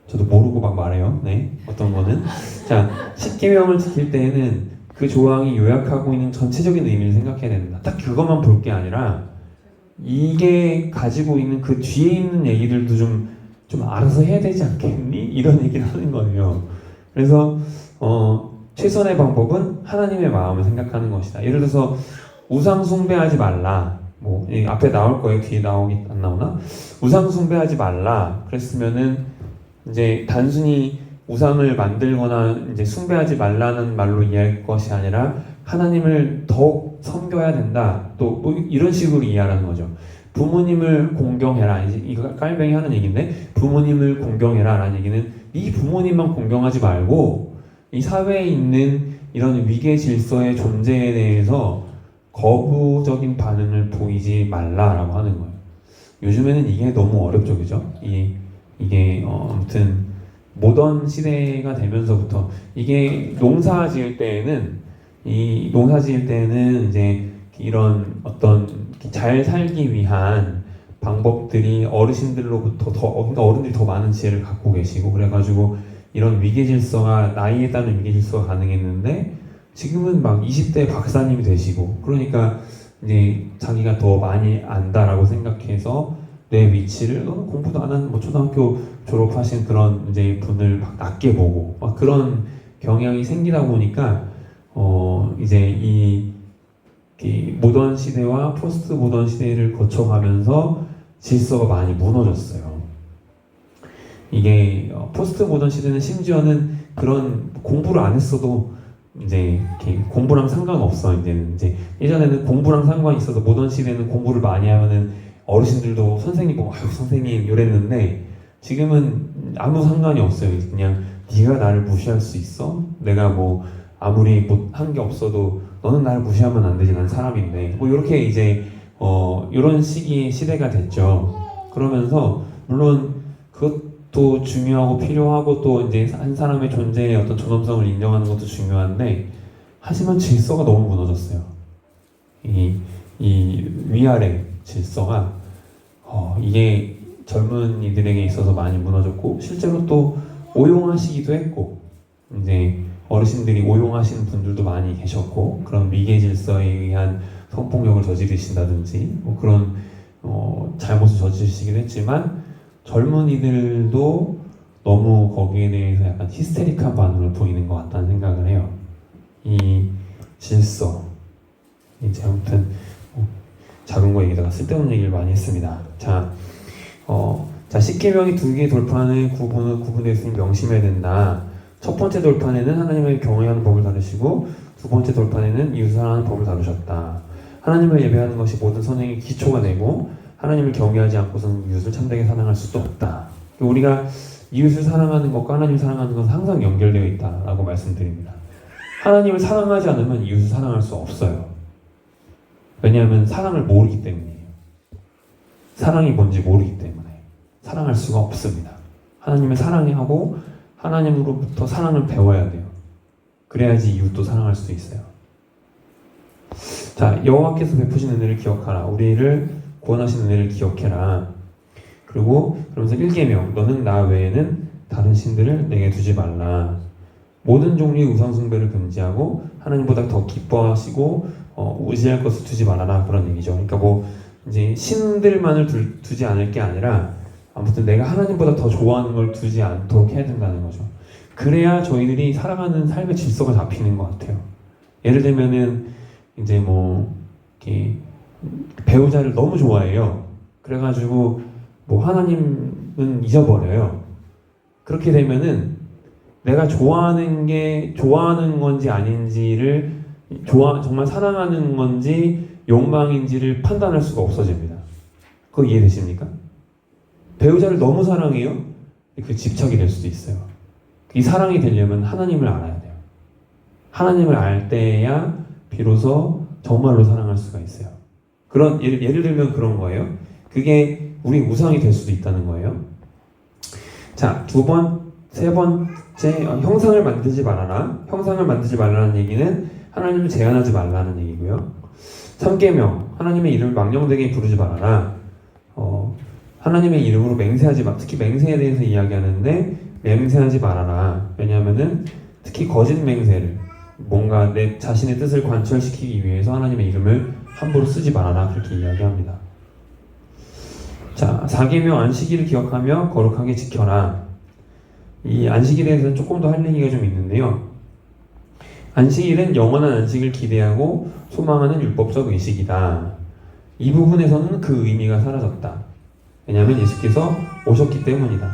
저도 모르고 막 말해요. 네, 어떤 거는 자, 십계명을 지킬 때에는 그 조항이 요약하고 있는 전체적인 의미를 생각해야 된다. 딱 그것만 볼 게 아니라 이게 가지고 있는 그 뒤에 있는 얘기들도 좀 알아서 해야 되지 않겠니? 이런 얘기를 하는 거예요. 그래서 최선의 방법은 하나님의 마음을 생각하는 것이다. 예를 들어서 우상 숭배하지 말라. 앞에 나올 거예요. 뒤에 안 나오나? 우상 숭배하지 말라. 그랬으면은 이제 단순히 우상을 만들거나 이제 숭배하지 말라는 말로 이해할 것이 아니라 하나님을 더욱 섬겨야 된다. 또 이런 식으로 이해하라는 거죠. 부모님을 공경해라. 이거 깔뱅이 하는 얘기인데 부모님을 공경해라 라는 얘기는 네 부모님만 공경하지 말고 이 사회에 있는 이런 위계 질서의 존재에 대해서 거부적인 반응을 보이지 말라라고 하는 거예요. 요즘에는 이게 너무 어렵죠, 그죠? 이게 아무튼 모던 시대가 되면서부터 이게 농사 지을 때에는 이제 이런 어떤 잘 살기 위한 방법들이 어르신들로부터 그러니까 어른들이 더 많은 지혜를 갖고 계시고 그래가지고 이런 위계질서가 나이에 따른 위계질서가 가능했는데 지금은 막 20대 박사님이 되시고 그러니까 이제 자기가 더 많이 안다라고 생각해서 내 위치를 공부도 안 하는 뭐 초등학교 졸업하신 그런 이제 분을 막 낮게 보고 막 그런 경향이 생기다 보니까 이제 이 모던 시대와 포스트 모던 시대를 거쳐가면서 질서가 많이 무너졌어요. 이게 포스트 모던 시대는 심지어는 그런 공부를 안 했어도 이제 이렇게 공부랑 상관없어. 이제는 이제 예전에는 공부랑 상관이 있어서 모던 시대는 공부를 많이 하면은 어르신들도 선생님 보고 아유 선생님 이랬는데 지금은 아무 상관이 없어요. 그냥 네가 나를 무시할 수 있어? 내가 뭐 아무리 뭐 한 게 없어도 너는 나를 무시하면 안 되지. 난 사람인데 뭐 이렇게 이제 이런 시대가 됐죠. 그러면서 물론 그것도 중요하고 필요하고 또 이제 한 사람의 존재의 어떤 존엄성을 인정하는 것도 중요한데 하지만 질서가 너무 무너졌어요. 이 위아래 질서가 이게 젊은이들에게 있어서 많이 무너졌고 실제로 또 오용하시기도 했고 이제 어르신들이 오용하시는 분들도 많이 계셨고 그런 위계 질서에 의한 성폭력을 저지르신다든지 뭐 그런 잘못을 저지르시긴 했지만 젊은이들도 너무 거기에 대해서 약간 히스테릭한 반응을 보이는 것 같다는 생각을 해요. 이 질서 이제 아무튼 작은 거 얘기다가 쓸데없는 얘기를 많이 했습니다. 자 10계명이 2개 돌판을 구분되어 있으니 명심해야 된다. 첫 번째 돌판에는 하나님을 경외하는 법을 다루시고 두 번째 돌판에는 이웃을 사랑하는 법을 다루셨다. 하나님을 예배하는 것이 모든 선행의 기초가 되고 하나님을 경외하지 않고서는 이웃을 참되게 사랑할 수도 없다. 우리가 이웃을 사랑하는 것과 하나님을 사랑하는 것은 항상 연결되어 있다라고 말씀드립니다. 하나님을 사랑하지 않으면 이웃을 사랑할 수 없어요. 왜냐하면 사랑을 모르기 때문이에요. 사랑이 뭔지 모르기 때문에 사랑할 수가 없습니다. 하나님을 사랑하고 하나님으로부터 사랑을 배워야 돼요. 그래야지 이웃도 사랑할 수 있어요. 자, 여호와께서 베푸신 은혜를 기억하라. 우리를 구원하신 은혜를 기억해라. 그리고 그러면서 1계명 너는 나 외에는 다른 신들을 내게 두지 말라. 모든 종류의 우상숭배를 금지하고 하나님보다 더 기뻐하시고 의지할 것을 두지 말아라 그런 얘기죠. 그러니까 뭐 이제 신들만을 두지 않을 게 아니라 아무튼 내가 하나님보다 더 좋아하는 걸 두지 않도록 해야 된다는 거죠. 그래야 저희들이 살아가는 삶의 질서가 잡히는 것 같아요. 예를 들면은 이제 뭐 이렇게 배우자를 너무 좋아해요. 그래가지고 뭐 하나님은 잊어버려요. 그렇게 되면은 내가 좋아하는 게 좋아하는 건지 아닌지를 정말 사랑하는 건지 욕망인지를 판단할 수가 없어집니다. 그거 이해되십니까? 배우자를 너무 사랑해요? 그 집착이 될 수도 있어요. 이 사랑이 되려면 하나님을 알아야 돼요. 하나님을 알 때야 비로소 정말로 사랑할 수가 있어요. 그런 예를 들면 그런 거예요. 그게 우리 우상이 될 수도 있다는 거예요. 자, 세 번째 형상을 만들지 말아라. 형상을 만들지 말라는 얘기는 하나님을 제한하지 말라는 얘기고요. 3계명 하나님의 이름을 망령되게 부르지 말아라. 하나님의 이름으로 맹세하지 마. 특히 맹세에 대해서 이야기하는데 맹세하지 말아라. 왜냐하면은 특히 거짓 맹세를 뭔가 내 자신의 뜻을 관철시키기 위해서 하나님의 이름을 함부로 쓰지 말아라. 그렇게 이야기합니다. 자, 4계명 안식일을 기억하며 거룩하게 지켜라. 이 안식일에 대해서는 조금 더 할 얘기가 좀 있는데요. 안식일은 영원한 안식을 기대하고 소망하는 율법적 의식이다. 이 부분에서는 그 의미가 사라졌다. 왜냐하면 예수께서 오셨기 때문이다.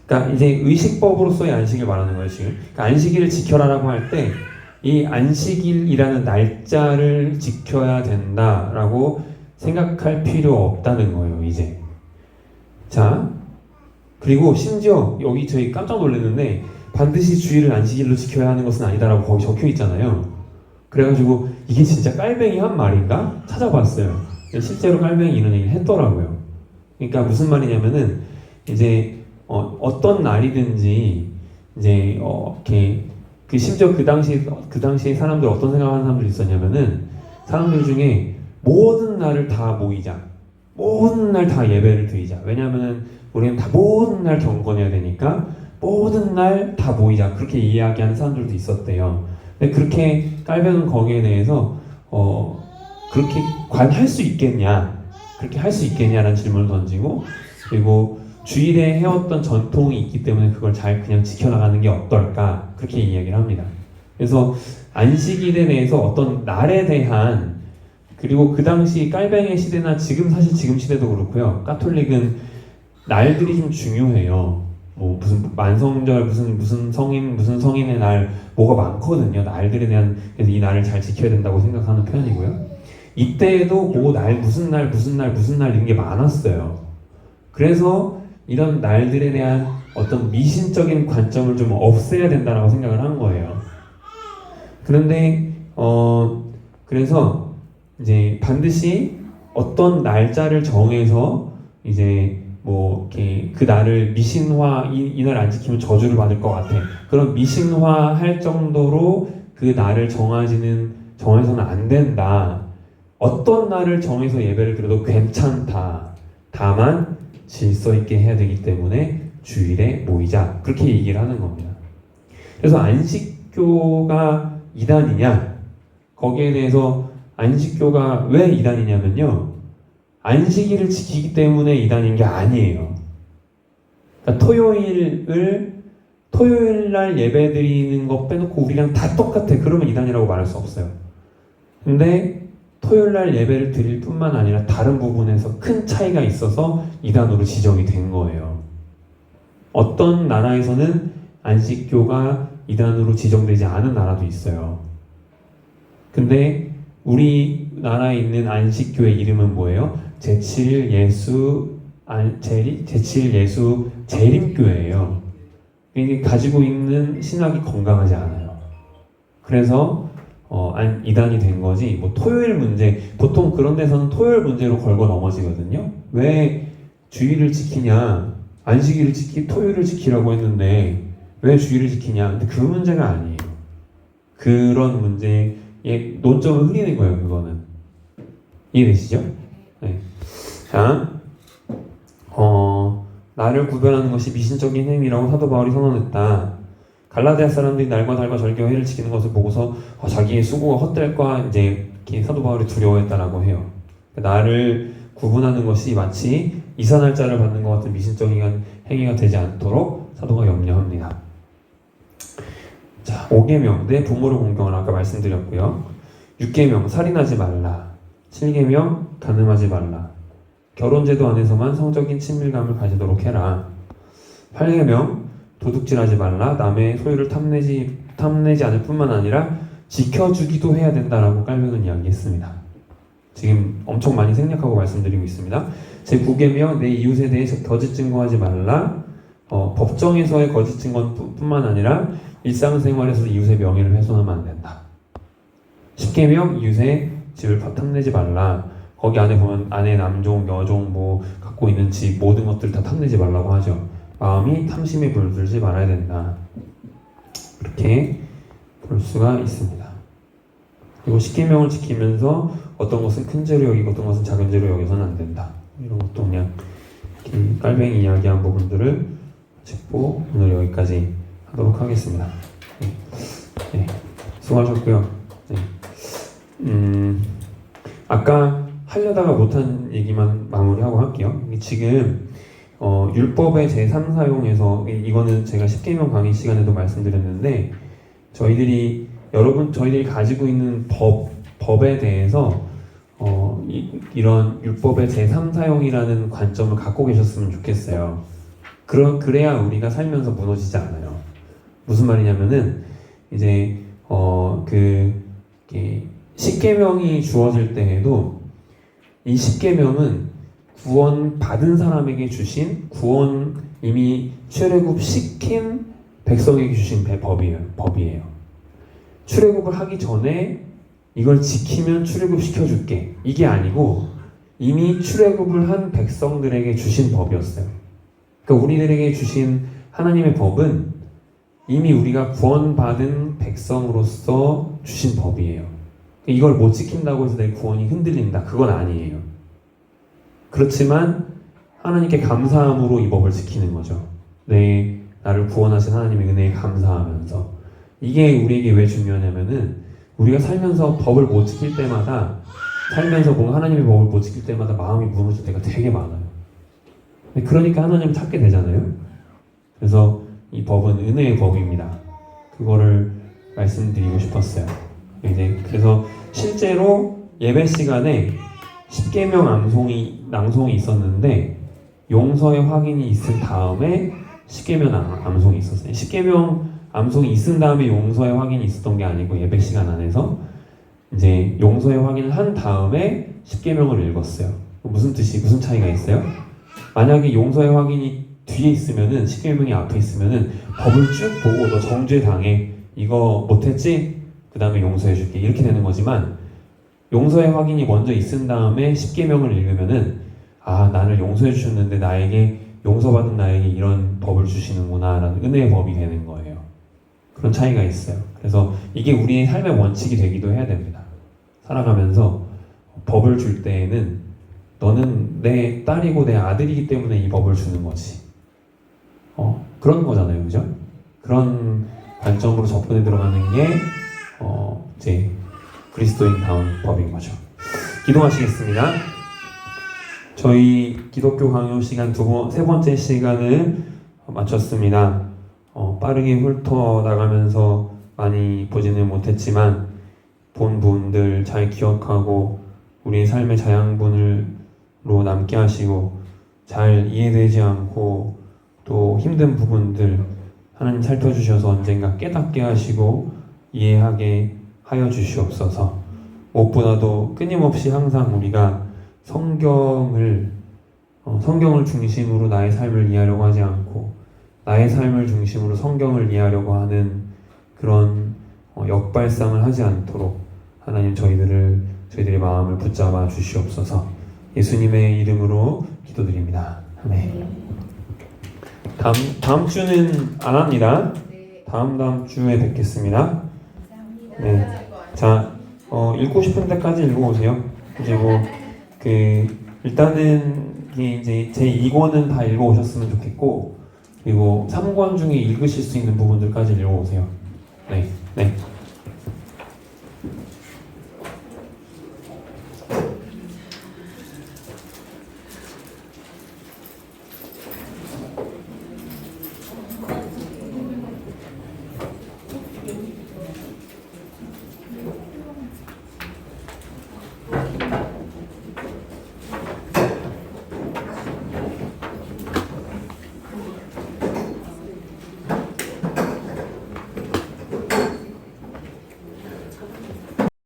그러니까 이제 의식법으로서의 안식을 말하는 거예요, 지금. 그러니까 안식일을 지켜라라고 할 때 이 안식일이라는 날짜를 지켜야 된다라고 생각할 필요 없다는 거예요, 이제. 자, 그리고 심지어 여기 저희 깜짝 놀랐는데 반드시 주일을 안식일로 지켜야 하는 것은 아니다라고 거기 적혀 있잖아요. 그래가지고 이게 진짜 깔뱅이 한 말인가? 찾아봤어요. 실제로 깔뱅이 이런 얘기를 했더라고요. 그러니까 무슨 말이냐면은 이제 어떤 날이든지 이제 이렇게 심지어 그 당시에 사람들 어떤 생각하는 사람들이 있었냐면은 사람들 중에 모든 날을 다 모이자, 모든 날 다 예배를 드리자. 왜냐하면은 우리는 다 모든 날 경건해야 되니까 모든 날 다 모이자. 그렇게 이야기하는 사람들도 있었대요. 근데 그렇게 깔배는 거기에 대해서 그렇게 과연 할 수 있겠냐? 그렇게 할 수 있겠냐라는 질문을 던지고, 그리고 주일에 해왔던 전통이 있기 때문에 그걸 잘 그냥 지켜나가는 게 어떨까? 그렇게 이야기를 합니다. 그래서 안식일에 대해서 어떤 날에 대한, 그리고 그 당시 깔뱅의 시대나 사실 지금 시대도 그렇고요. 가톨릭은 날들이 좀 중요해요. 뭐 무슨 만성절, 무슨 성인의 날, 뭐가 많거든요. 날들에 대한, 그래서 이 날을 잘 지켜야 된다고 생각하는 편이고요. 이때에도 뭐 무슨 날 이런 게 많았어요. 그래서 이런 날들에 대한 어떤 미신적인 관점을 좀 없애야 된다라고 생각을 한 거예요. 그런데 그래서 이제 반드시 어떤 날짜를 정해서 이제 뭐 이렇게 그 날을 미신화, 이 날 안 지키면 저주를 받을 것 같아. 그런 미신화할 정도로 그 날을 정해서는 안 된다. 어떤 날을 정해서 예배를 드려도 괜찮다. 다만 질서 있게 해야 되기 때문에 주일에 모이자. 그렇게 얘기를 하는 겁니다. 그래서 안식교가 이단이냐? 거기에 대해서 안식교가 왜 이단이냐면요. 안식일을 지키기 때문에 이단인 게 아니에요. 그러니까 토요일 날 예배 드리는 거 빼놓고 우리랑 다 똑같아. 그러면 이단이라고 말할 수 없어요. 근데 토요일 날 예배를 드릴 뿐만 아니라 다른 부분에서 큰 차이가 있어서 이단으로 지정이 된 거예요. 어떤 나라에서는 안식교가 이단으로 지정되지 않은 나라도 있어요. 근데 우리나라에 있는 안식교의 이름은 뭐예요? 제7일 예수 재림교예요. 이게 가지고 있는 신학이 건강하지 않아요. 그래서 이단이 된 거지. 뭐 토요일 문제, 보통 그런 데서는 토요일 문제로 걸고 넘어지거든요. 왜 주일을 지키냐? 안식일을 토요일을 지키라고 했는데 왜 주일을 지키냐? 근데 그 문제가 아니에요. 그런 문제에 논점을 흐리는 거예요. 그거는 이해되시죠? 네. 자, 나를 구별하는 것이 미신적인 행위라고 사도 바울이 선언했다. 갈라디아 사람들이 날과 달과 절기와 해를 지키는 것을 보고서 자기의 수고가 헛될까 이제 사도 바울이 두려워했다라고 해요. 나를 구분하는 것이 마치 이사날짜를 받는 것 같은 미신적인 행위가 되지 않도록 사도가 염려합니다. 자, 5계명 내 부모를 공경하라 아까 말씀드렸고요. 6계명 살인하지 말라. 7계명 간음하지 말라. 결혼제도 안에서만 성적인 친밀감을 가지도록 해라. 8계명 도둑질하지 말라. 남의 소유를 탐내지 않을 뿐만 아니라 지켜주기도 해야 된다라고 깔면은 이야기했습니다. 지금 엄청 많이 생략하고 말씀드리고 있습니다. 제9계명 내 이웃에 대해 거짓 증거하지 말라. 법정에서의 거짓 증거뿐만 아니라 일상생활에서도 이웃의 명예를 훼손하면 안 된다. 10계명 이웃의 집을 탐내지 말라. 거기 안에 보면 아내, 남종, 여종 뭐 갖고 있는 집 모든 것들 다 탐내지 말라고 하죠. 마음이 탐심에 물들지 말아야 된다. 그렇게 볼 수가 있습니다. 그리고 10계명을 지키면서 어떤 것은 큰 죄로 여기고 어떤 것은 작은 죄로 여겨서는 안 된다. 이런 것도 그냥 깔뱅이 이야기한 부분들을 짚고 오늘 여기까지 하도록 하겠습니다. 네, 수고하셨고요. 네. 아까 하려다가 못한 얘기만 마무리하고 할게요. 지금 율법의 제3 사용에서 이거는 제가 10계명 강의 시간에도 말씀드렸는데 저희들이 가지고 있는 법에 대해서 이런 율법의 제3 사용이라는 관점을 갖고 계셨으면 좋겠어요. 그래야 우리가 살면서 무너지지 않아요. 무슨 말이냐면은 이제 10계명이 주어질 때에도 이 10계명은 구원 받은 사람에게 주신 구원 이미 출애굽 시킨 백성에게 주신 법이에요. 출애굽을 하기 전에 이걸 지키면 출애굽 시켜줄게. 이게 아니고 이미 출애굽을 한 백성들에게 주신 법이었어요. 그러니까 우리들에게 주신 하나님의 법은 이미 우리가 구원받은 백성으로서 주신 법이에요. 이걸 못 지킨다고 해서 내 구원이 흔들린다. 그건 아니에요. 그렇지만 하나님께 감사함으로 이 법을 지키는 거죠. 나를 구원하신 하나님의 은혜에 감사하면서. 이게 우리에게 왜 중요하냐면은 우리가 살면서 법을 못 지킬 때마다 살면서 뭔가 하나님의 법을 못 지킬 때마다 마음이 무너질 때가 되게 많아요. 그러니까 하나님을 찾게 되잖아요. 그래서 이 법은 은혜의 법입니다. 그거를 말씀드리고 싶었어요. 그래서 실제로 예배 시간에 십계명 낭송이 있었는데 용서의 확인이 있은 다음에 십계명 암송이 있었어요. 십계명 암송이 있은 다음에 용서의 확인이 있었던 게 아니고 예배 시간 안에서 이제 용서의 확인을 한 다음에 십계명을 읽었어요. 무슨 차이가 있어요? 만약에 용서의 확인이 뒤에 있으면은 십계명이 앞에 있으면은 법을 쭉 보고 너 정죄 당해 이거 못했지? 그 다음에 용서해줄게 이렇게 되는 거지만 용서의 확인이 먼저 있은 다음에 십계명을 읽으면은 아 나를 용서해 주셨는데 나에게 용서받은 나에게 이런 법을 주시는구나 라는 은혜의 법이 되는 거예요. 그런 차이가 있어요. 그래서 이게 우리의 삶의 원칙이 되기도 해야 됩니다. 살아가면서 법을 줄 때에는 너는 내 딸이고 내 아들이기 때문에 이 법을 주는 거지. 그런 거잖아요. 그죠? 그런 관점으로 접근해 들어가는 게 이제 그리스도인다운 법인 거죠. 기도하시겠습니다. 저희 기독교 강요 시간 세 번째 시간을 마쳤습니다. 빠르게 훑어 나가면서 많이 보지는 못했지만 본 부분들 잘 기억하고 우리의 삶의 자양분으로 남게 하시고 잘 이해되지 않고 또 힘든 부분들 하나님 살펴주셔서 언젠가 깨닫게 하시고 이해하게 하여 주시옵소서. 무엇보다도 끊임없이 항상 우리가 성경을 중심으로 나의 삶을 이해하려고 하지 않고 나의 삶을 중심으로 성경을 이해하려고 하는 그런 역발상을 하지 않도록 하나님 저희들의 마음을 붙잡아 주시옵소서. 예수님의 이름으로 기도드립니다. 아멘. 다음 주는 안 합니다. 다음 주에 뵙겠습니다. 네. 자, 읽고 싶은 데까지 읽어오세요. 이제 일단은 이제 제 2권은 다 읽어오셨으면 좋겠고, 그리고 3권 중에 읽으실 수 있는 부분들까지 읽어오세요. 네.